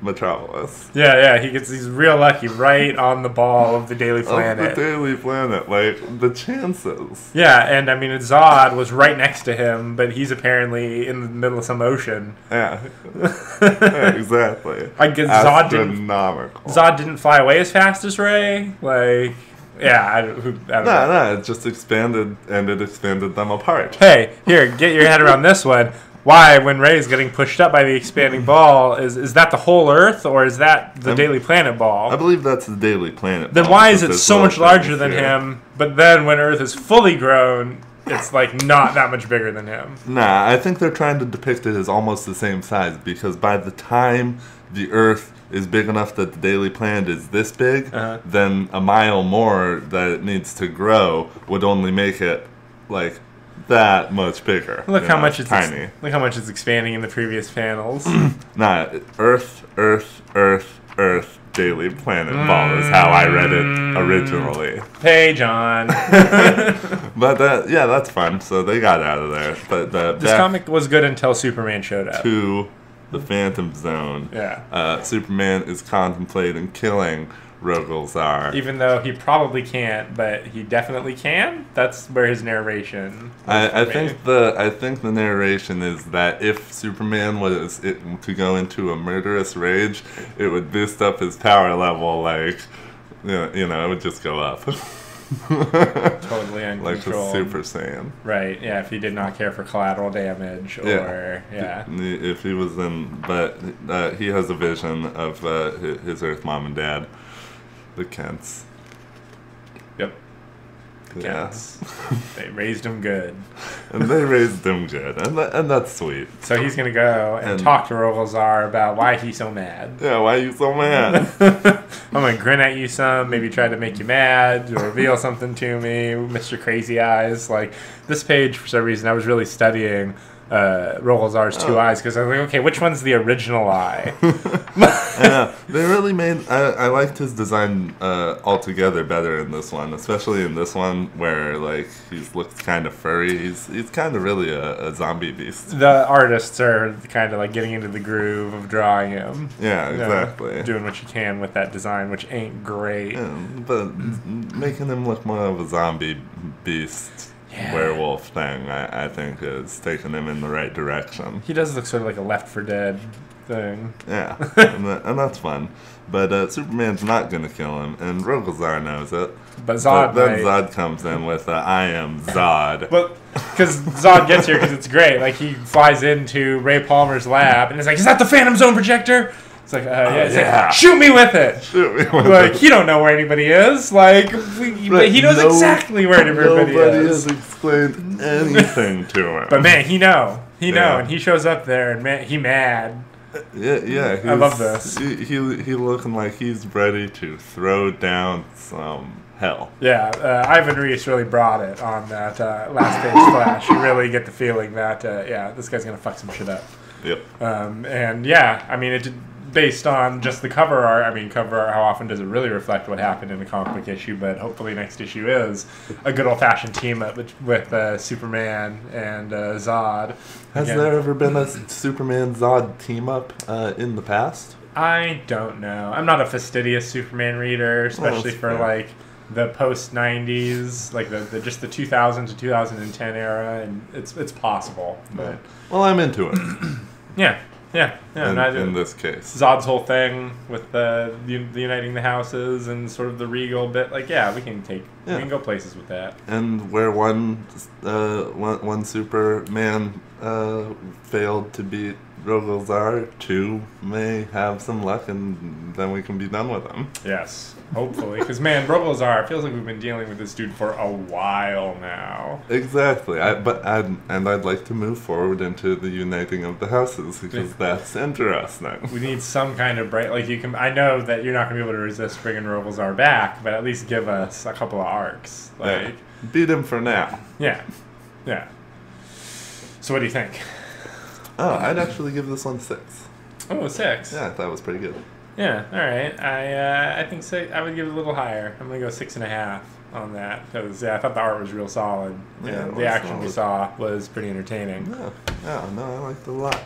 Metropolis. Yeah, he's real lucky, right on the ball of the Daily Planet. Of the Daily Planet, like, the chances. Yeah, and I mean, Zod was right next to him, but he's apparently in the middle of some ocean. Yeah, yeah, exactly. I guess Zod didn't fly away as fast as Ray. Like, yeah, I don't know. No, it just expanded, and it expanded them apart. Hey, here, get your head around this one. Why, when Ray's getting pushed up by the expanding ball, is that the whole Earth, or is that the Daily Planet ball? I believe that's the Daily Planet Then ball. why is it so much larger than him, but then when Earth is fully grown, it's like not that much bigger than him? Nah, I think they're trying to depict it as almost the same size, because by the time the Earth is big enough that the Daily Planet is this big, then a mile more that it needs to grow would only make it, like, that much bigger. Look how much it's tiny. Look how much it's expanding in the previous panels. Nah, Earth, Daily Planet ball is how I read it originally. Hey, John. But yeah, that's fun. So they got out of there. But this comic was good until Superman showed up. To the Phantom Zone. Yeah. Superman is contemplating killing Rogol-Zar. Even though he probably can't, but he definitely can. That's where his narration. I think the narration is that if Superman was to go into a murderous rage, it would boost up his power level. Like, you know, it would just go up. Totally uncontrolled. Like a Super Saiyan. Right. Yeah. If he did not care for collateral damage, or If he was in, but he has a vision of his Earth mom and dad. The Kents. Yep. Yeah. Kents. They raised him good. And they raised him good. And that's sweet. So he's going to go and talk to Rogol-Zar about why he's so mad. Yeah, why are you so mad? I'm going to grin at you some, maybe try to make you mad, or reveal something to me, Mr. Crazy Eyes. Like, this page, for some reason, I was really studying Rogol-Zar's two eyes, because I was like, okay, which one's the original eye? Yeah, they really made. I liked his design altogether better in this one, especially in this one where like he looks kind of furry. He's kind of really a zombie beast. The artists are kind of like getting into the groove of drawing him. Yeah, exactly. You know, doing what you can with that design, which ain't great. Yeah, but making him look more of a zombie beast. Yeah. Werewolf thing, I think, is taking him in the right direction. He does look sort of like a Left 4 Dead thing. Yeah, and that's fun. But Superman's not going to kill him, and Rogol-Zar knows it. But then Zod comes in with I am Zod. Well, because Zod gets here because it's great. Like, he flies into Ray Palmer's lab, and it's like, is that the Phantom Zone projector? It's like, yeah. Like, shoot me with it. Shoot me with like, it. he don't know where anybody is. Like, he knows exactly where everybody is. Nobody has explained anything to him. But man, he know, and he shows up there, and man, he mad. Yeah. I love this. He looking like he's ready to throw down some hell. Yeah, Ivan Reis really brought it on that last page splash. You really get the feeling that this guy's gonna fuck some shit up. Yep. And yeah, I mean, based on just the cover art. I mean, cover art, how often does it really reflect what happened in a comic book issue? But hopefully next issue is a good old-fashioned team-up with Superman and Zod. Has there ever been a Superman-Zod team-up in the past? I don't know. I'm not a fastidious Superman reader, especially for, like, the post-90s, like just the 2000 to 2010 era, and it's possible. But well, I'm into it. Yeah. In this case, Zod's whole thing with the uniting the houses and sort of the regal bit, like, we can go places with that. And where one Superman failed to beat Rogol Zaar, 2 may have some luck, and then we can be done with them. Yes, hopefully, because man, Rogol Zaar, it feels like we've been dealing with this dude for a while now. Exactly, I'd like to move forward into the uniting of the houses because that's interesting. We need some kind of break. Like I know that you're not going to be able to resist bringing Rogol Zaar back, but at least give us a couple of arcs. Like, beat him for now. Yeah. So what do you think? Oh, I'd actually give this one 6. Oh, 6. Yeah, I thought it was pretty good. Yeah, all right. I think 6. I would give it a little higher. I'm gonna go 6.5 on that because I thought the art was real solid. Yeah, and the action we saw was pretty entertaining. Yeah, I liked it a lot.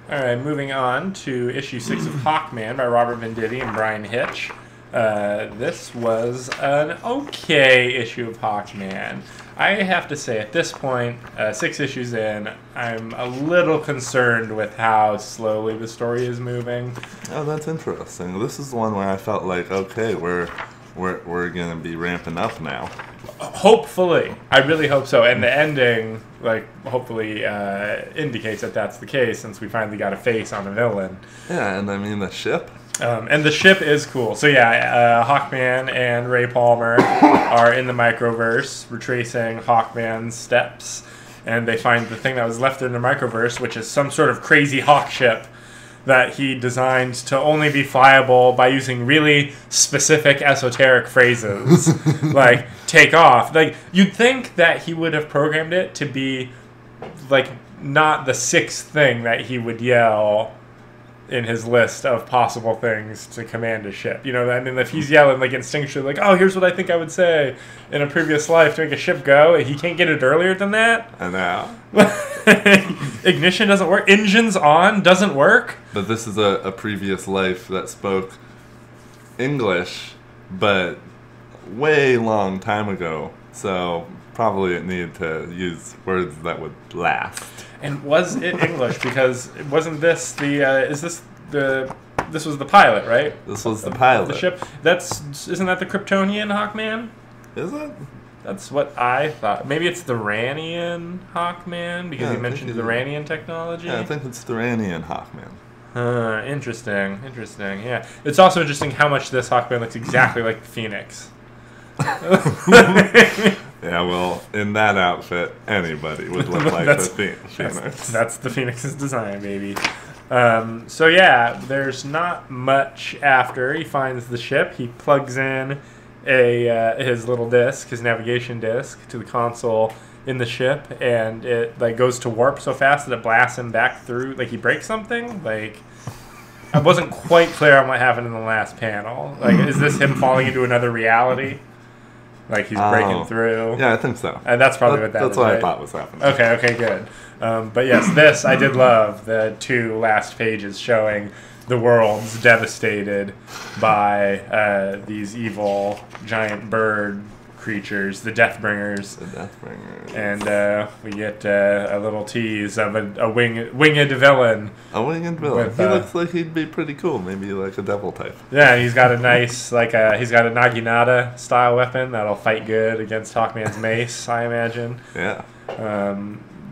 All right, moving on to issue 6 of Hawkman by Robert Venditti and Brian Hitch. This was an okay issue of Hawkman. I have to say, at this point, 6 issues in, I'm a little concerned with how slowly the story is moving. Oh, that's interesting. This is the one where I felt like, okay, we're gonna be ramping up now. Hopefully, I really hope so. And the ending, like, hopefully indicates that that's the case, since we finally got a face on a villain. Yeah, and I mean the ship. And the ship is cool. So Hawkman and Ray Palmer are in the microverse, retracing Hawkman's steps, and they find the thing that was left in the microverse, which is some sort of crazy hawk ship that he designed to only be flyable by using really specific esoteric phrases, like take off. Like, you'd think that he would have programmed it to be like not the 6th thing that he would yell in his list of possible things to command a ship. You know, I mean, if he's yelling like instinctually, like, oh, here's what I think I would say in a previous life to make a ship go, he can't get it earlier than that. I know. Ignition doesn't work. Engines on doesn't work. But this is a previous life that spoke English, but way long time ago. So probably it needed to use words that would last. And was it English? Because wasn't this this was the pilot, right? This was the pilot. The ship. Isn't that the Kryptonian Hawkman? Is it? That's what I thought. Maybe it's the Ranian Hawkman because he mentioned the Ranian technology. Yeah, I think it's the Ranian Hawkman. Interesting. Yeah, it's also interesting how much this Hawkman looks exactly like the Phoenix. Yeah, well, in that outfit, anybody would look like the Phoenix. That's the Phoenix's design, baby. There's not much after he finds the ship. He plugs in his little disc, his navigation disc, to the console in the ship, and it like goes to warp so fast that it blasts him back through. Like, he breaks something. Like, I wasn't quite clear on what happened in the last panel. Like, is this him falling into another reality? Like, he's breaking through. Yeah, I think so. And that's probably what that is. That's what right? I thought was happening. Okay, good. But yes, this, I did love the 2 last pages showing the world's devastated by these evil giant bird creatures, the Deathbringers. The Deathbringers. And we get a little tease of a winged villain. A winged villain. He looks like he'd be pretty cool. Maybe like a devil type. Yeah, he's got a nice, he's got a Naginata style weapon that'll fight good against Hawkman's mace, I imagine. Yeah.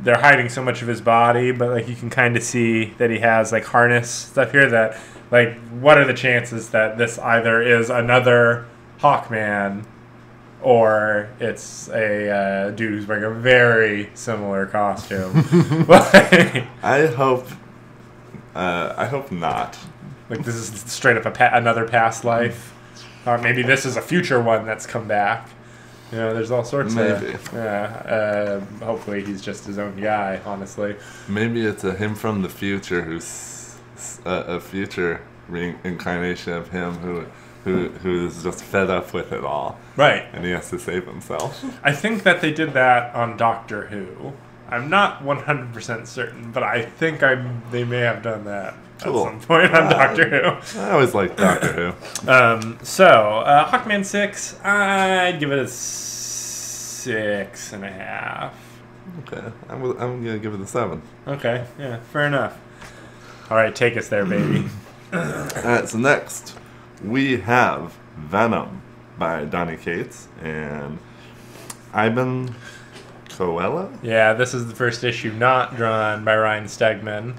They're hiding so much of his body, but like you can kind of see that he has like harness stuff here that, like, what are the chances that this either is another Hawkman or it's a dude who's wearing a very similar costume? I hope not. Like, this is straight up another past life, or maybe this is a future one that's come back. You know, there's all sorts of... hopefully he's just his own guy, honestly. Maybe it's him from the future who's a future reincarnation of him who is just fed up with it all, Right. and he has to save himself. I think that they did that on Doctor Who. I'm not 100% certain, but I think they may have done that Cool. at some point on Doctor Who. I always liked Doctor Who. Hawkman 6, I'd give it a 6.5. Okay, I'm gonna give it a 7. Okay, yeah, fair enough. All right, take us there, baby. Alright, so next we have Venom by Donny Cates and Ivan Coelho. Yeah, this is the first issue not drawn by Ryan Stegman,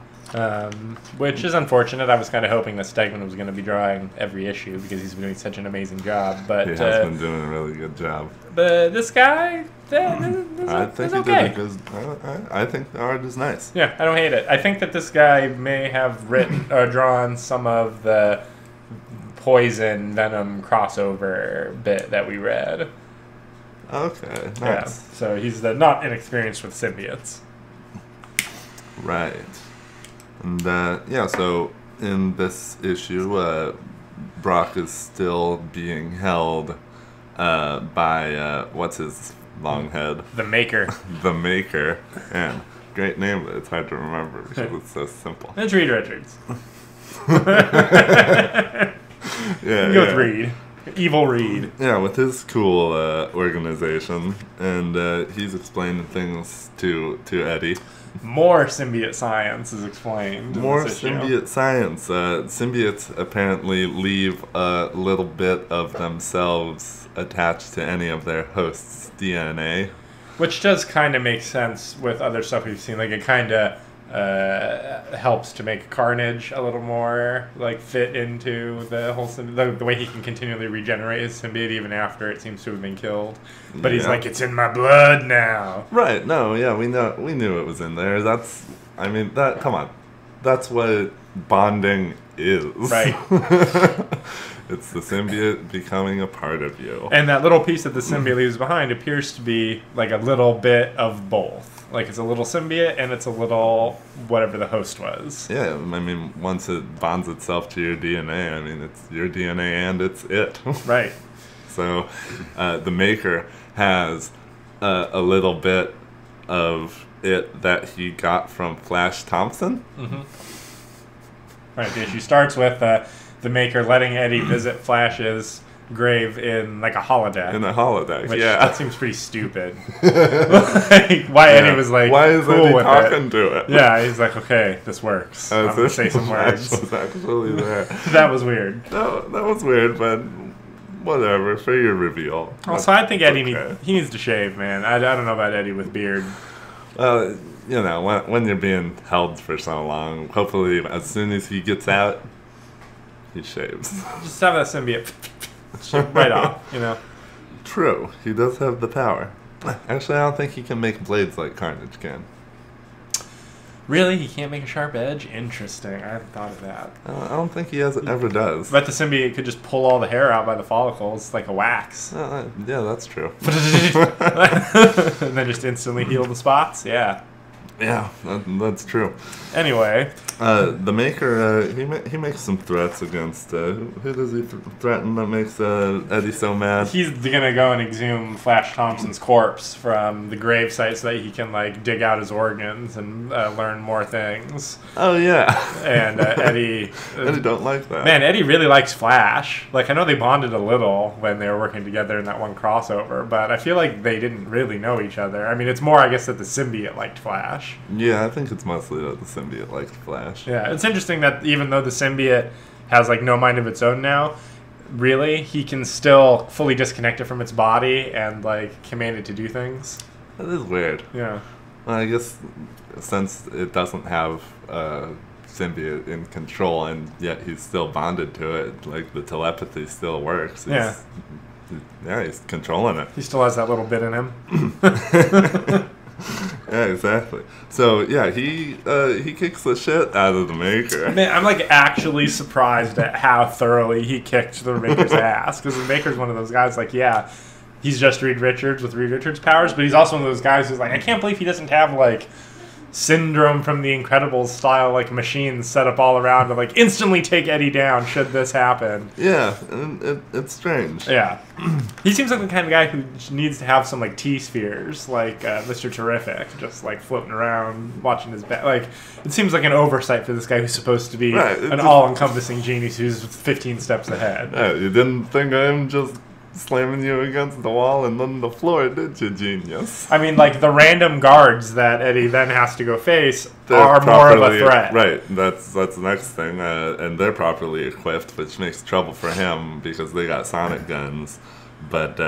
which is unfortunate. I was kind of hoping that Stegman was going to be drawing every issue because he's been doing such an amazing job. But He has been doing a really good job. But this guy, I think he okay. did a good. I think the art is nice. Yeah, I don't hate it. I think that this guy may have written or drawn some of the Poison Venom crossover bit that we read. Okay, nice. Yeah, so he's not inexperienced with symbiotes. Right. And so in this issue, Brock is still being held by what's his long head? The Maker. The Maker. And great name, but it's hard to remember because it's so simple. It's Reed Richards. Yeah, Go with Reed. Evil Reed. Yeah, with his cool organization, and he's explaining things to Eddie. More symbiote science is explained. in More this issue. symbiote science. Symbiotes apparently leave a little bit of themselves attached to any of their hosts' DNA. Which does kind of make sense with other stuff we've seen. Like, it kind of helps to make Carnage a little more like fit into the whole the way he can continually regenerate his symbiote even after it seems to have been killed. But he's like, it's in my blood now. Right? No, yeah, we knew it was in there. Come on, that's what bonding is. Right. It's the symbiote becoming a part of you. And that little piece that the symbiote leaves behind appears to be like a little bit of both. Like, it's a little symbiote and it's a little whatever the host was. Yeah, I mean, once it bonds itself to your DNA, I mean, it's your DNA and it's it. Right. So, the Maker has a little bit of it that he got from Flash Thompson. Mm-hmm. Right, the issue starts with the Maker letting Eddie visit Flash's grave in like a holodeck. In a holodeck, which, yeah. That seems pretty stupid. Like, why Eddie was like, why is cool Eddie with talking it. to it? Yeah, he's like, okay, this works. I'm going to say some words. Was actually there. That was weird. No, that was weird, but whatever, for your reveal. Also, I think Eddie okay. needs to shave, man. I don't know about Eddie with beard. You know, when you're being held for so long, hopefully as soon as he gets out, he shaves. Just have that symbiote right off, you know. True, he does have the power. Actually, I don't think he can make blades like Carnage can. Really? He can't make a sharp edge? Interesting. I hadn't thought of that. I don't think he ever does. But the symbiote could just pull all the hair out by the follicles like a wax. Yeah, that's true. And then just instantly heal the spots? Yeah. Yeah, that's true. Anyway. The Maker, he makes some threats against, who does he threaten that makes Eddie so mad? He's gonna go and exhume Flash Thompson's corpse from the gravesite so that he can, like, dig out his organs and learn more things. Oh, yeah. And Eddie... Eddie don't like that. Man, Eddie really likes Flash. Like, I know they bonded a little when they were working together in that one crossover, but I feel like they didn't really know each other. I mean, it's more, I guess, that the symbiote liked Flash. Yeah, I think it's mostly that the symbiote likes Flash. Yeah, it's interesting that even though the symbiote has like no mind of its own now, really, he can still fully disconnect it from its body and like command it to do things. That is weird. Yeah. Well, I guess since it doesn't have symbiote in control and yet he's still bonded to it, like the telepathy still works. Yeah. Yeah, he's controlling it. He still has that little bit in him. Yeah, exactly. So yeah, he kicks the shit out of the Maker. Man, I'm like actually surprised at how thoroughly he kicked the Maker's ass, because the Maker's one of those guys like, yeah, he's just Reed Richards with Reed Richards powers, but he's also one of those guys who's like, I can't believe he doesn't have like Syndrome from The Incredibles style, like, machines set up all around to, like, instantly take Eddie down should this happen. Yeah, and it's strange. Yeah. He seems like the kind of guy who needs to have some, like, T-spheres, like Mr. Terrific, just, like, floating around, watching his back. Like, it seems like an oversight for this guy who's supposed to be an all-encompassing genius who's 15 steps ahead. Yeah, you didn't think of him just slamming you against the wall and then the floor, did you, genius? I mean, like, the random guards that Eddie then has to go face are more of a threat. Right, that's the next thing. And they're properly equipped, which makes trouble for him because they got sonic guns. But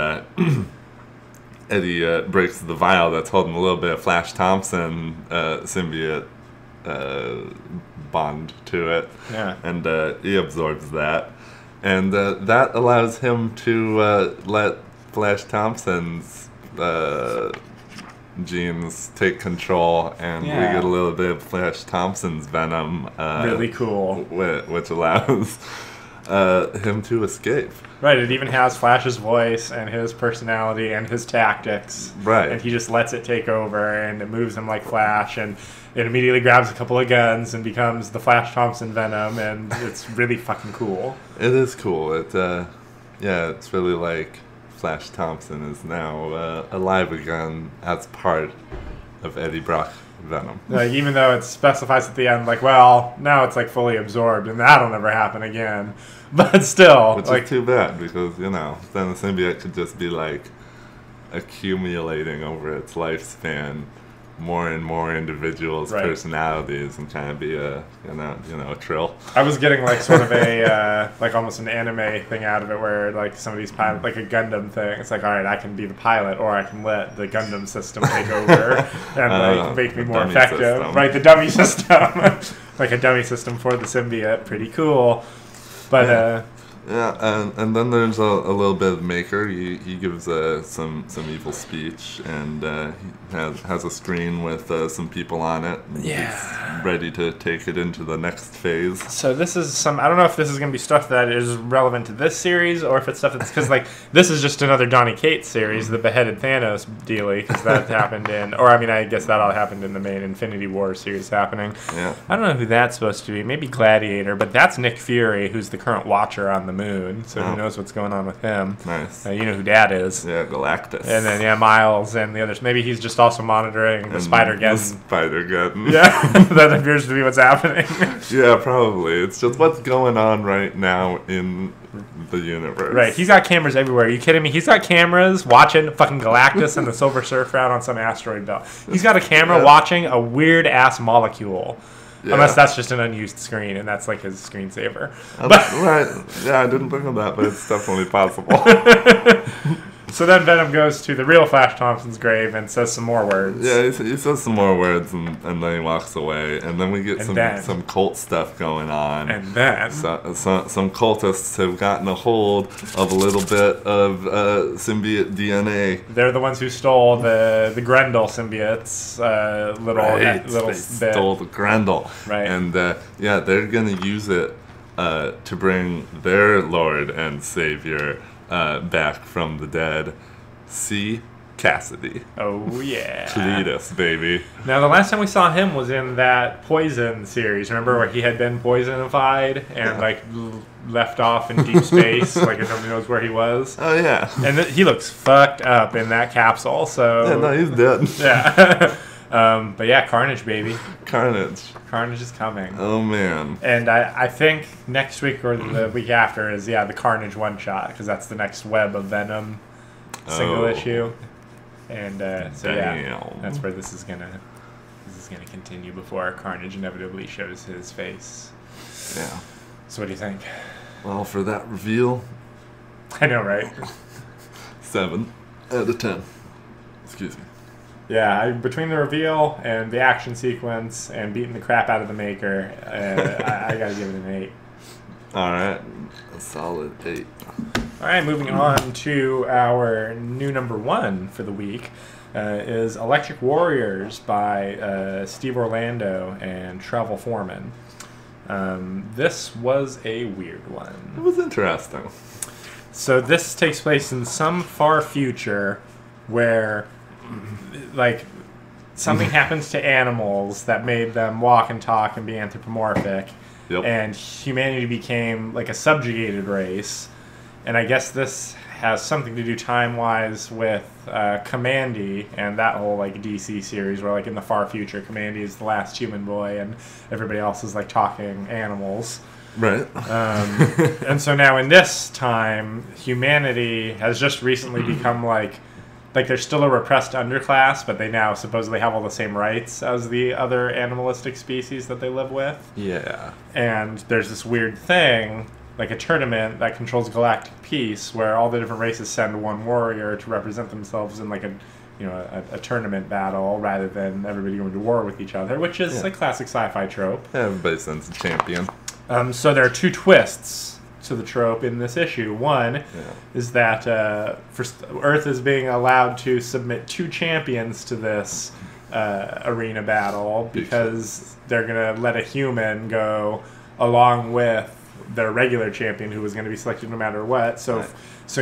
Eddie breaks the vial that's holding a little bit of Flash Thompson symbiote bond to it. Yeah. And he absorbs that. And that allows him to let Flash Thompson's genes take control, and we get a little bit of Flash Thompson's venom. Really cool. Which allows him to escape. Right, it even has Flash's voice and his personality and his tactics. Right. And he just lets it take over, and it moves him like Flash, and it immediately grabs a couple of guns and becomes the Flash Thompson Venom, and it's really fucking cool. It is cool. It's really like Flash Thompson is now alive again as part of Eddie Brock Venom. Like, even though it specifies at the end, like, well, now it's like fully absorbed, and that'll never happen again. But still, which like, is too bad because then the symbiote could just be like accumulating over its lifespan more and more individuals' personalities and kind of be a a trill. I was getting like sort of a like almost an anime thing out of it where like some of these pilot, like a Gundam thing. It's like, all right, I can be the pilot, or I can let the Gundam system take over and like make me more effective. System. Right, the dummy system, like a dummy system for the symbiote. Pretty cool, but. And then there's a little bit of Maker. He gives some evil speech, and he has a screen with some people on it. He's ready to take it into the next phase. So this is I don't know if this is going to be stuff that is relevant to this series, or if it's stuff that's, because like this is just another Donny Cates series, the beheaded Thanos dealy, because that happened I guess that all happened in the main Infinity War series happening. Yeah. I don't know who that's supposed to be. Maybe Gladiator, but that's Nick Fury, who's the current Watcher on the moon, so who knows what's going on with him. Nice. You know who that is. Yeah, Galactus. And then, Miles and the others. Maybe he's just also monitoring the Spider-Geddon. Spider-Geddon. Yeah, that appears to be what's happening. Yeah, probably. It's just what's going on right now in the universe. Right, he's got cameras everywhere. Are you kidding me? He's got cameras watching fucking Galactus and the Silver Surfer out on some asteroid belt. He's got a camera watching a weird-ass molecule. Yeah. Unless that's just an unused screen, and that's like his screensaver. Right. Yeah, I didn't think of that, but it's definitely possible. So then Venom goes to the real Flash Thompson's grave and says some more words. Yeah, he says some more words, and then he walks away. And then we get some cult stuff going on. And then... some cultists have gotten a hold of a little bit of symbiote DNA. They're the ones who stole the Grendel symbiote's little they stole the Grendel. Right. And, they're going to use it to bring their Lord and Savior back from the dead. See Cassidy. Oh, yeah. Cletus, baby. Now, the last time we saw him was in that Poison series. Remember where he had been poisonified and, left off in deep space, like nobody knows where he was? Oh, yeah. And he looks fucked up in that capsule, so... Yeah, no, he's dead. Yeah. But yeah, Carnage, baby. Carnage is coming. Oh, man. And I think next week or the week after is, the Carnage one-shot, because that's the next web of Venom single issue. And that's where this is gonna continue before Carnage inevitably shows his face. Yeah. So what do you think? Well, for that reveal... I know, right? 7 out of 10. Excuse me. Yeah, between the reveal and the action sequence and beating the crap out of the Maker, I gotta give it an 8. Alright, a solid 8. Alright, moving on to our new number 1 for the week is Electric Warriors by Steve Orlando and Travel Foreman. This was a weird one. It was interesting. So this takes place in some far future where, like, something happens to animals that made them walk and talk and be anthropomorphic. Yep. And humanity became like a subjugated race. And I guess this has something to do time-wise with Commandy and that whole like DC series where like in the far future Commandy is the last human boy and everybody else is like talking animals. Right. And so now in this time, humanity has just recently become like they're still a repressed underclass, but they now supposedly have all the same rights as the other animalistic species that they live with. Yeah. And there's this weird thing, like a tournament that controls galactic peace, where all the different races send one warrior to represent themselves in like a tournament battle rather than everybody going to war with each other, which is a classic sci-fi trope. Everybody sends a champion. So there are two twists to the trope in this issue. One is that Earth is being allowed to submit two champions to this arena battle because they're going to let a human go along with their regular champion who was going to be selected no matter what. So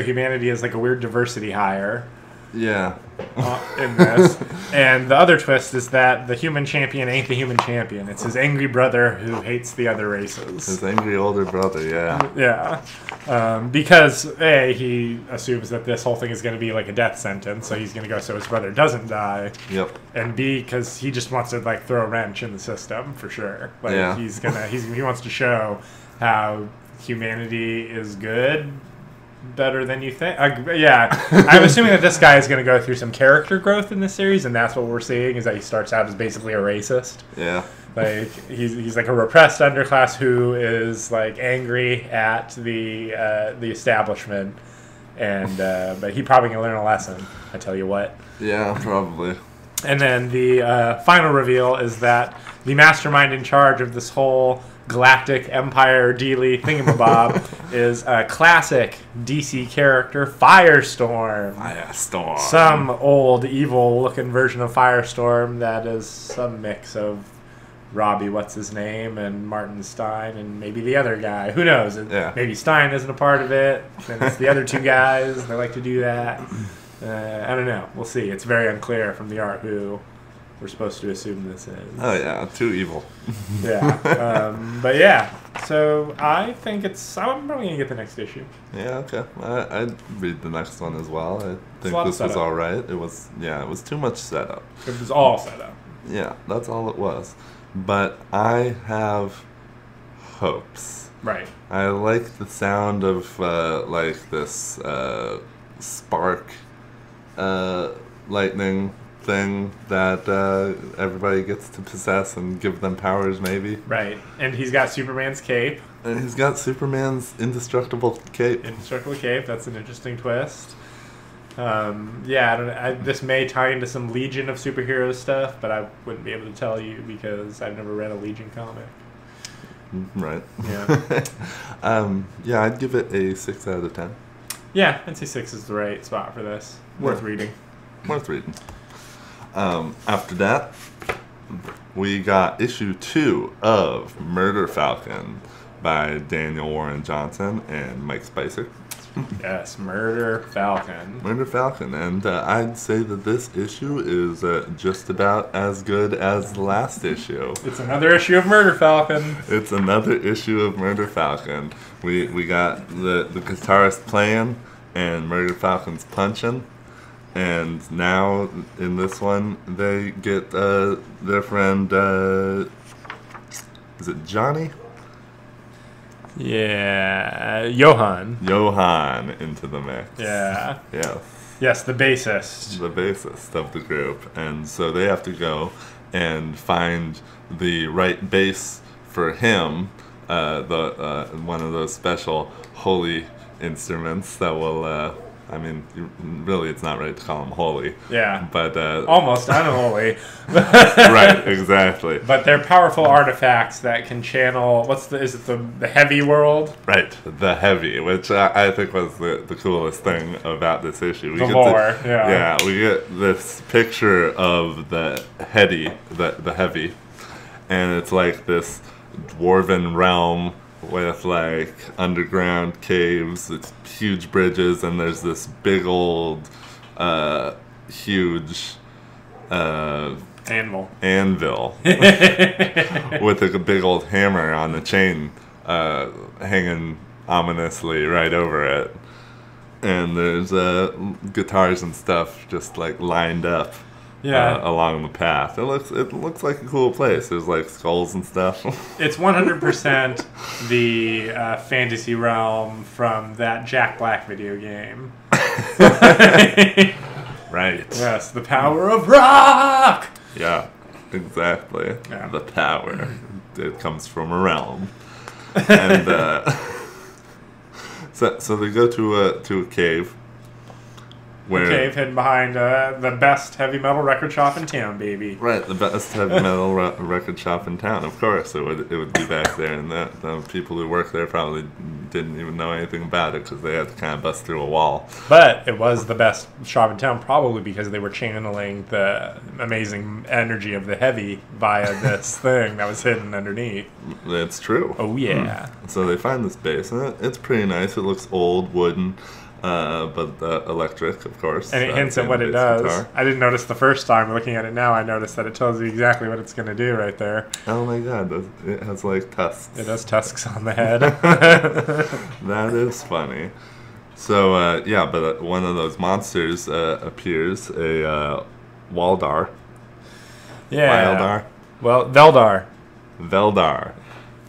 humanity is like a weird diversity hire. Yeah. In this. And the other twist is that the human champion ain't the human champion. It's his angry brother who hates the other races. His angry older brother, yeah. Yeah. Because, A, he assumes that this whole thing is going to be like a death sentence, so he's going to go so his brother doesn't die. Yep. And B, because he just wants to like throw a wrench in the system, for sure. Like, he wants to show how humanity is good, better than you think. I'm assuming that this guy is going to go through some character growth in this series, and that's what we're seeing, is that he starts out as basically a racist. Yeah. Like, he's like a repressed underclass who is like angry at the establishment, and but he probably can learn a lesson, I tell you what. Yeah, probably. And then the final reveal is that the mastermind in charge of this whole galactic empire dealy thingamabob is a classic DC character, Firestorm. Firestorm. Some old evil-looking version of Firestorm that is some mix of Robbie, what's his name, and Martin Stein, and maybe the other guy. Who knows? Yeah. Maybe Stein isn't a part of it, and it's the other two guys. They like to do that. I don't know. We'll see. It's very unclear from the art who we're supposed to assume this is. Oh, yeah. Too evil. Yeah. But yeah. So I think I'm probably going to get the next issue. Yeah, okay. I'd read the next one as well. I think this was all right. It was too much setup. It was all set up. Yeah, that's all it was. But I have hopes. Right. I like the sound of like this spark lightning thing that everybody gets to possess and give them powers, maybe. Right. And he's got Superman's cape. And he's got Superman's indestructible cape. Indestructible cape. That's an interesting twist. This may tie into some Legion of superhero stuff, but I wouldn't be able to tell you because I've never read a Legion comic. Right. Yeah. I'd give it a 6 out of 10. Yeah, I'd say 6 is the right spot for this. Worth reading. Worth reading. After that, we got issue 2 of Murder Falcon by Daniel Warren Johnson and Mike Spicer. Yes, Murder Falcon. Murder Falcon, and I'd say that this issue is just about as good as the last issue. It's another issue of Murder Falcon. It's another issue of Murder Falcon. We got the guitarist playing and Murder Falcon's punching, and now in this one they get their friend, is it Johnny? Yeah, Johan into the mix. Yeah. Yeah. Yes, the bassist. The bassist of the group. And so they have to go and find the right bass for him, one of those special holy instruments that will, really it's not right to call them holy. Yeah. But almost unholy. Right, exactly. But they're powerful artifacts that can channel. Is it the heavy world? Right, the heavy, which I think was the coolest thing about this issue. The lore, yeah. Yeah, we get this picture of the heady, the heavy, and it's like this dwarven realm with like underground caves, it's huge bridges, and there's this big old, huge Anvil. With a big old hammer on the chain hanging ominously right over it. And there's guitars and stuff just like lined up along the path. It looks like a cool place. There's like skulls and stuff. It's 100% the fantasy realm from that Jack Black video game. Right. Yes, the power of rock! Yeah, exactly. Yeah. The power. It comes from a realm. And so they go to a cave. Where, cave hidden behind the best heavy metal record shop in town, baby. Right, the best heavy metal record shop in town. Of course, it would be back there, and the people who work there probably didn't even know anything about it because they had to kind of bust through a wall. But it was the best shop in town, probably because they were channeling the amazing energy of the heavy via this thing that was hidden underneath. That's true. Oh yeah. So they find this base, and it's pretty nice. It looks old, wooden. But electric, of course. And it hints at what it does. Guitar. I didn't notice the first time. Looking at it now, I noticed that it tells you exactly what it's going to do right there. Oh my god, it has like tusks. It has tusks on the head. That is funny. So, but one of those monsters appears, a Waldar. Yeah. Wildar? Well, Veldar. Veldar.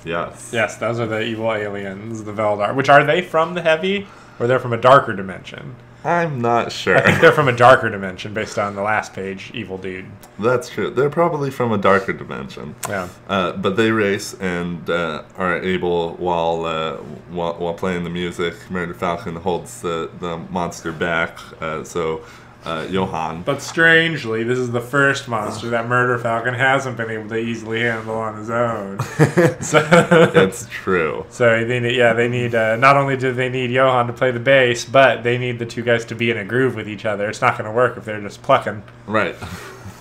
Yes. Yes, those are the evil aliens, the Veldar. Which, are they from the heavy? Or they're from a darker dimension? I'm not sure. I think they're from a darker dimension based on the last page, Evil Dude. That's true. They're probably from a darker dimension. Yeah. But they race and are able, while playing the music, Murder Falcon holds the monster back. So Johann. But strangely, this is the first monster that Murder Falcon hasn't been able to easily handle on his own. It's true. So they need not only do they need Johann to play the bass, but they need the two guys to be in a groove with each other. It's not going to work if they're just plucking. Right.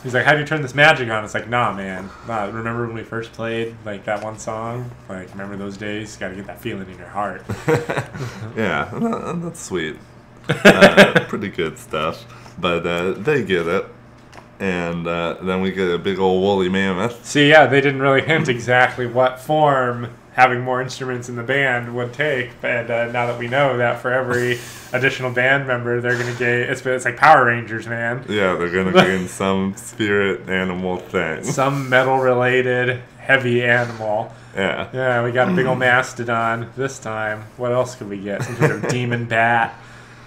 He's like, how do you turn this magic on? It's like, nah, man. Nah, remember when we first played like that one song? Like, remember those days? You got to get that feeling in your heart. Yeah, that's sweet. Pretty good stuff. But they get it. And then we get a big old woolly mammoth. See, yeah, they didn't really hint exactly what form having more instruments in the band would take. And now that we know that for every additional band member, they're going to gain... It's like Power Rangers, man. Yeah, they're going to gain some spirit animal thing. Some metal-related heavy animal. Yeah. Yeah, we got a big old mastodon this time. What else could we get? Some sort of demon bat.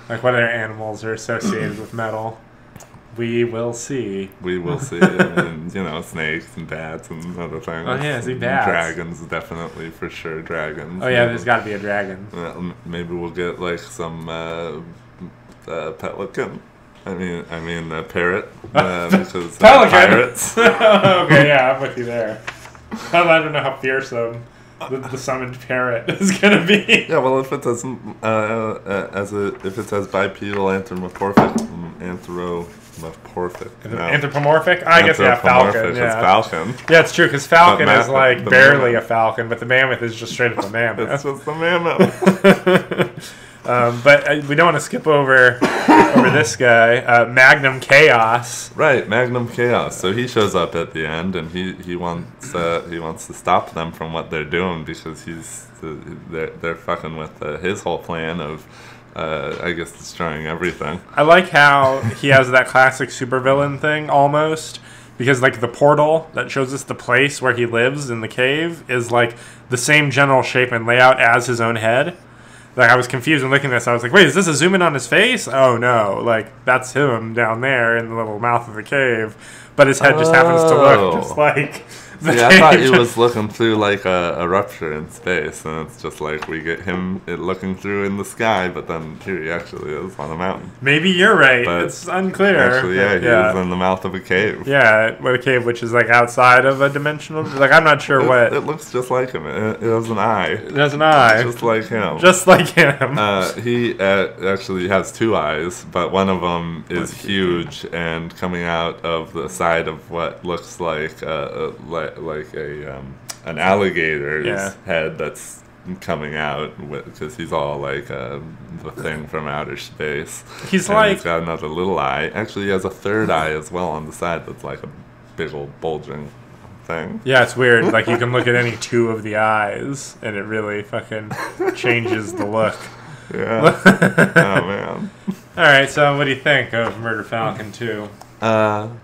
Like, what other animals are associated with metal? We will see. We will see. And, snakes and bats and other things. Oh, yeah, see bats. Dragons, definitely, for sure, dragons. Oh, yeah, there's got to be a dragon. Maybe we'll get, like, some pelican. I mean, parrot. Because Pelican? Pirates. Okay, yeah, I'm with you there. I don't know how fearsome the summoned parrot is gonna be. Yeah, well, if it says bipedal anthropomorphic, anthropomorphic. I guess falcon. It's yeah, falcon. Yeah, it's true because falcon is like barely mammoth. a falcon, but the mammoth is just straight up a mammoth. It's just the mammoth. But we don't want to skip over this guy, Magnum Chaos. Right, Magnum Chaos. So he shows up at the end, and he wants to stop them from what they're doing because they're fucking with his whole plan of I guess destroying everything. I like how he has that classic supervillain thing almost. Because, like, the portal that shows us the place where he lives in the cave is, like, the same general shape and layout as his own head. Like, I was confused when looking at this. I was like, wait, is this a zoom in on his face? Oh, no. Like, that's him down there in the little mouth of the cave. But his head just happens to look just like the cave. I thought he was looking through, like, a rupture in space. And it's just like we get him looking through in the sky, but then here he actually is on a mountain. Maybe you're right. But it's unclear. Actually, yeah, he is in the mouth of a cave. Yeah, with a cave which is, like, outside of a dimensional... Like, I'm not sure what... It looks just like him. It has an eye. It has an eye. Just like him. Just like him. He actually has two eyes, but one of them is huge and coming out of the side of what looks like an alligator's head that's coming out because he's all like the thing from outer space. He's got another little eye. Actually, he has a third eye as well on the side that's like a big old bulging thing. Yeah, it's weird. Like, you can look at any two of the eyes, and it really fucking changes the look. Yeah. Oh, man. All right, so what do you think of Murder Falcon 2? I'm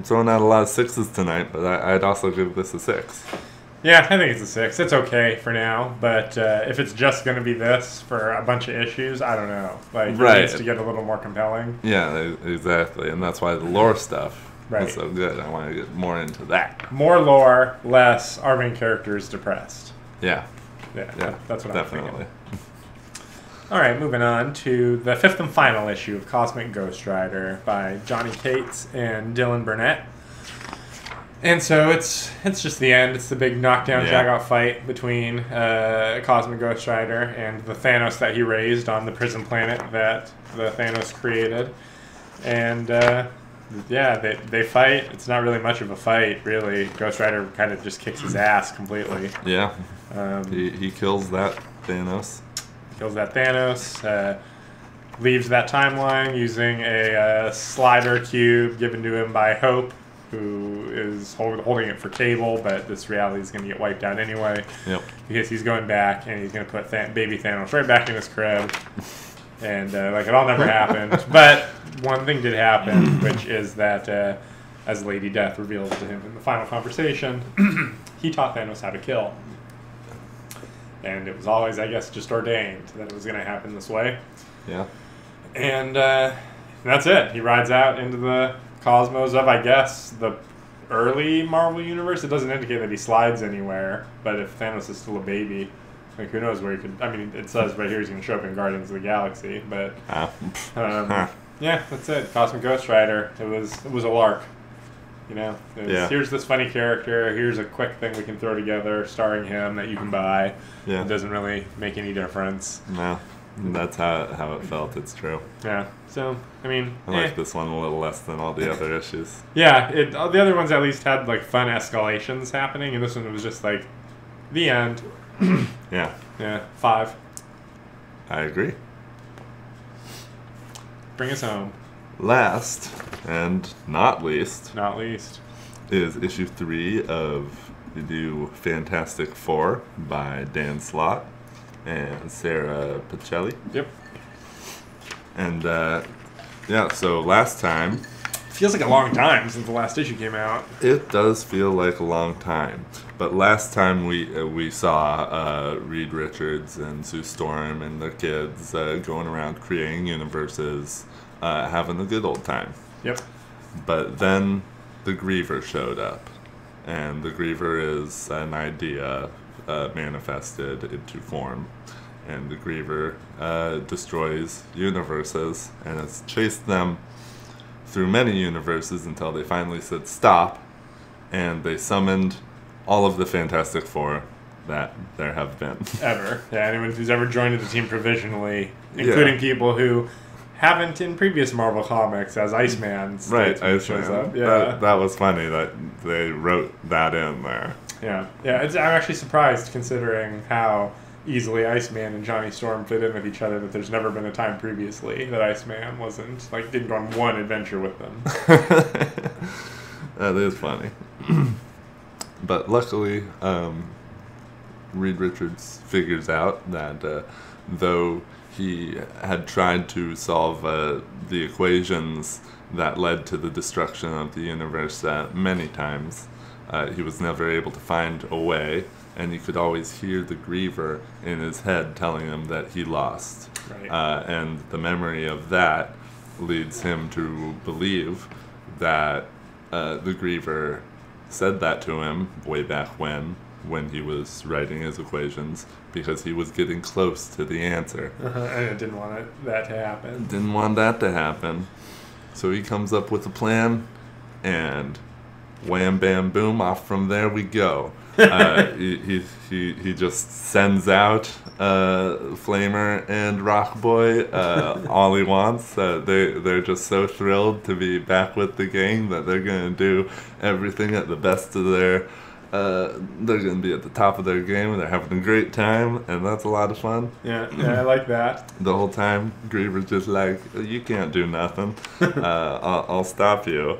throwing out a lot of 6s tonight, but I'd also give this a 6. Yeah, I think it's a 6. It's okay for now, but if it's just going to be this for a bunch of issues, I don't know. Like, it needs to get a little more compelling. Yeah, exactly, and that's why the lore stuff is so good. I want to get more into that. More lore, less our main character is depressed. Yeah, that's what definitely. I'm thinking. All right, moving on to the 5th and final issue of Cosmic Ghost Rider by Johnny Cates and Dylan Burnett. And so it's just the end. It's the big knockdown, drag-out fight between Cosmic Ghost Rider and the Thanos that he raised on the prison planet that the Thanos created. And they fight. It's not really much of a fight, really. Ghost Rider kind of just kicks his ass completely. Yeah, he kills that Thanos. Leaves that timeline using a slider cube given to him by Hope, who is holding it for Cable, but this reality is going to get wiped out anyway. Yep. Because he's going back, and he's going to put baby Thanos right back in his crib. And, it all never happened. But one thing did happen, which is that, as Lady Death reveals to him in the final conversation, he taught Thanos how to kill. And it was always, I guess, just ordained that it was going to happen this way. Yeah. And that's it. He rides out into the cosmos of, I guess, the early Marvel Universe. It doesn't indicate that he slides anywhere, but if Thanos is still a baby, like, who knows where he could... I mean, it says right here he's going to show up in Guardians of the Galaxy, but... yeah, that's it. Cosmic Ghost Rider. It was a lark. You know, here's this funny character, here's a quick thing we can throw together starring him that you can buy. Yeah. It doesn't really make any difference. No, that's how it felt, it's true. Yeah, so, I mean... I like this one a little less than all the other issues. Yeah, the other ones at least had, like, fun escalations happening, and this one was just, like, the end. Yeah. Yeah, 5. I agree. Bring us home. Last, and not least, is issue 3 of the new Fantastic Four by Dan Slott and Sarah Pichelli. Yep. And, so last time... Feels like a long time since the last issue came out. It does feel like a long time. But last time we saw Reed Richards and Sue Storm and their kids going around creating universes, having a good old time. Yep. But then the Griever showed up. And the Griever is an idea manifested into form. And the Griever destroys universes and has chased them through many universes until they finally said stop. And they summoned all of the Fantastic Four that there have been. Ever. Yeah, anyone who's ever joined the team provisionally, including people who haven't in previous Marvel comics, as Iceman. Right, Iceman. Up. Yeah. That was funny that they wrote that in there. Yeah. I'm actually surprised, considering how easily Iceman and Johnny Storm fit in with each other, that there's never been a time previously that Iceman didn't go on one adventure with them. That is funny. But luckily, Reed Richards figures out that though he had tried to solve the equations that led to the destruction of the universe many times, he was never able to find a way, and he could always hear the Griever in his head telling him that he lost. Right. And the memory of that leads him to believe that the Griever said that to him way back when he was writing his equations, because he was getting close to the answer. And it didn't want that to happen. Didn't want that to happen. So he comes up with a plan, and wham, bam, boom, off from there we go. He just sends out Flamer and Rockboy all he wants. They're just so thrilled to be back with the gang that they're going to do everything at the best of their... they're going to be at the top of their game, and they're having a great time, and that's a lot of fun. Yeah, I like that. The whole time, Griever's just like, you can't do nothing. I'll stop you.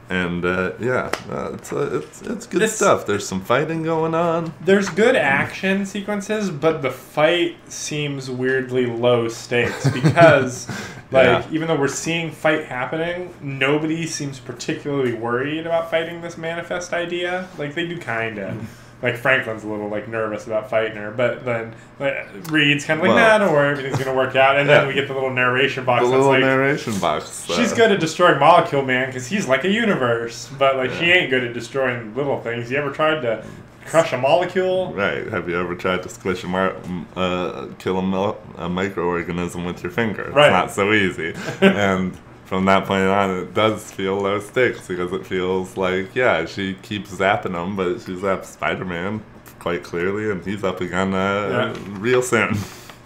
And it's good stuff. There's some fighting going on. There's good action sequences, but the fight seems weirdly low stakes because, even though we're seeing fight happening, nobody seems particularly worried about fighting this manifest idea. Like, they do kind of. Like, Franklin's a little, nervous about fighting her, but then Reed's kind of nah, don't worry, everything's going to work out. And then we get the little narration box. Narration box. She's good at destroying Molecule Man because he's like a universe, but, she ain't good at destroying little things. You ever tried to crush a molecule? Right. Have you ever tried to squish kill a microorganism with your finger? It's not so easy. And from that point on, it does feel low stakes because it feels like, she keeps zapping him, but she zaps Spider-Man quite clearly, and he's up again real soon.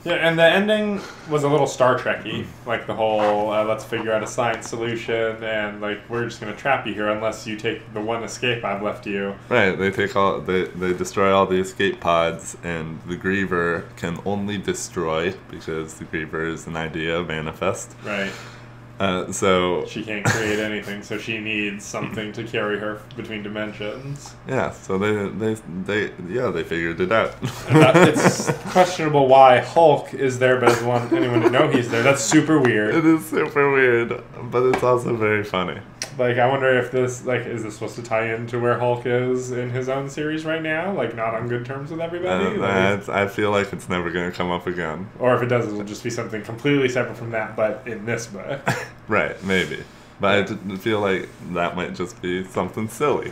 Yeah, and the ending was a little Star Trek-y, like the whole let's figure out a science solution, and we're just going to trap you here unless you take the one escape I've left you. Right, they destroy all the escape pods, and the Griever can only destroy because the Griever is an idea manifest. Right. So she can't create anything, so she needs something to carry her between dimensions. Yeah, so they figured it out. It's questionable why Hulk is there, but doesn't want anyone to know he's there. That's super weird. It is super weird, but it's also very funny. I wonder if this, is this supposed to tie into where Hulk is in his own series right now? Not on good terms with everybody? I feel like it's never going to come up again. Or if it does, it'll just be something completely separate from that, but in this book. Right, maybe. But I feel like that might just be something silly.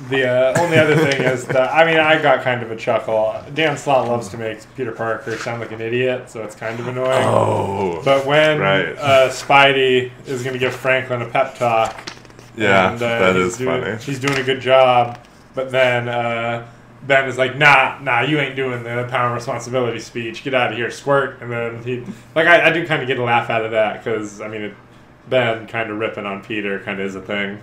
The only other thing is that, I got kind of a chuckle. Dan Slott loves to make Peter Parker sound like an idiot, so it's kind of annoying. Oh, but when Spidey is going to give Franklin a pep talk, that is funny. He's doing a good job, but then Ben is like, nah, you ain't doing the power and responsibility speech. Get out of here, squirt. And then he, I do kind of get a laugh out of that because, Ben kind of ripping on Peter kind of is a thing.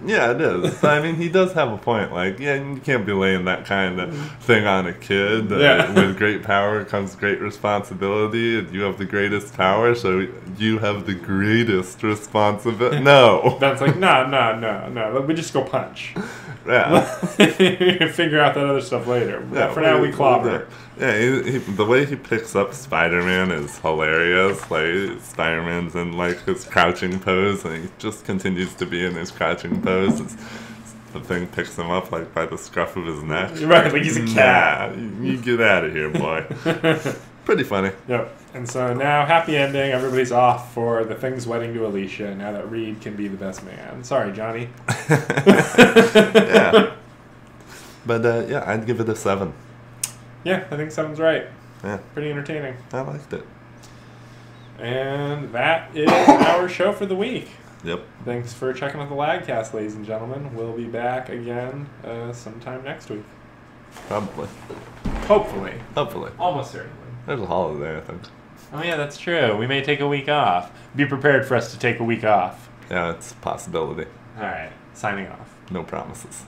Yeah, it is. He does have a point. You can't be laying that kind of thing on a kid. With great power comes great responsibility, and you have the greatest power, so you have the greatest responsibility. No. Ben's like, no. We just go punch. Yeah. Figure out that other stuff later. Yeah, for now, we clobber. Yeah, the way he picks up Spider-Man is hilarious. Spider-Man's in his crouching pose, and he just continues to be in his crouching pose. The thing picks him up by the scruff of his neck. Right, he's a cat. You get out of here, boy. Pretty funny. Yep. And so now, happy ending. Everybody's off for the Thing's wedding to Alicia. Now that Reed can be the best man. Sorry, Johnny. Yeah. But I'd give it a 7. Yeah, I think 7's right. Yeah. Pretty entertaining. I liked it. And that is our show for the week. Yep. Thanks for checking out the Lagcast, ladies and gentlemen. We'll be back again sometime next week. Probably. Hopefully. Almost certainly. There's a holiday, I think. Oh, yeah, that's true. We may take a week off. Be prepared for us to take a week off. Yeah, it's a possibility. All right. Signing off. No promises.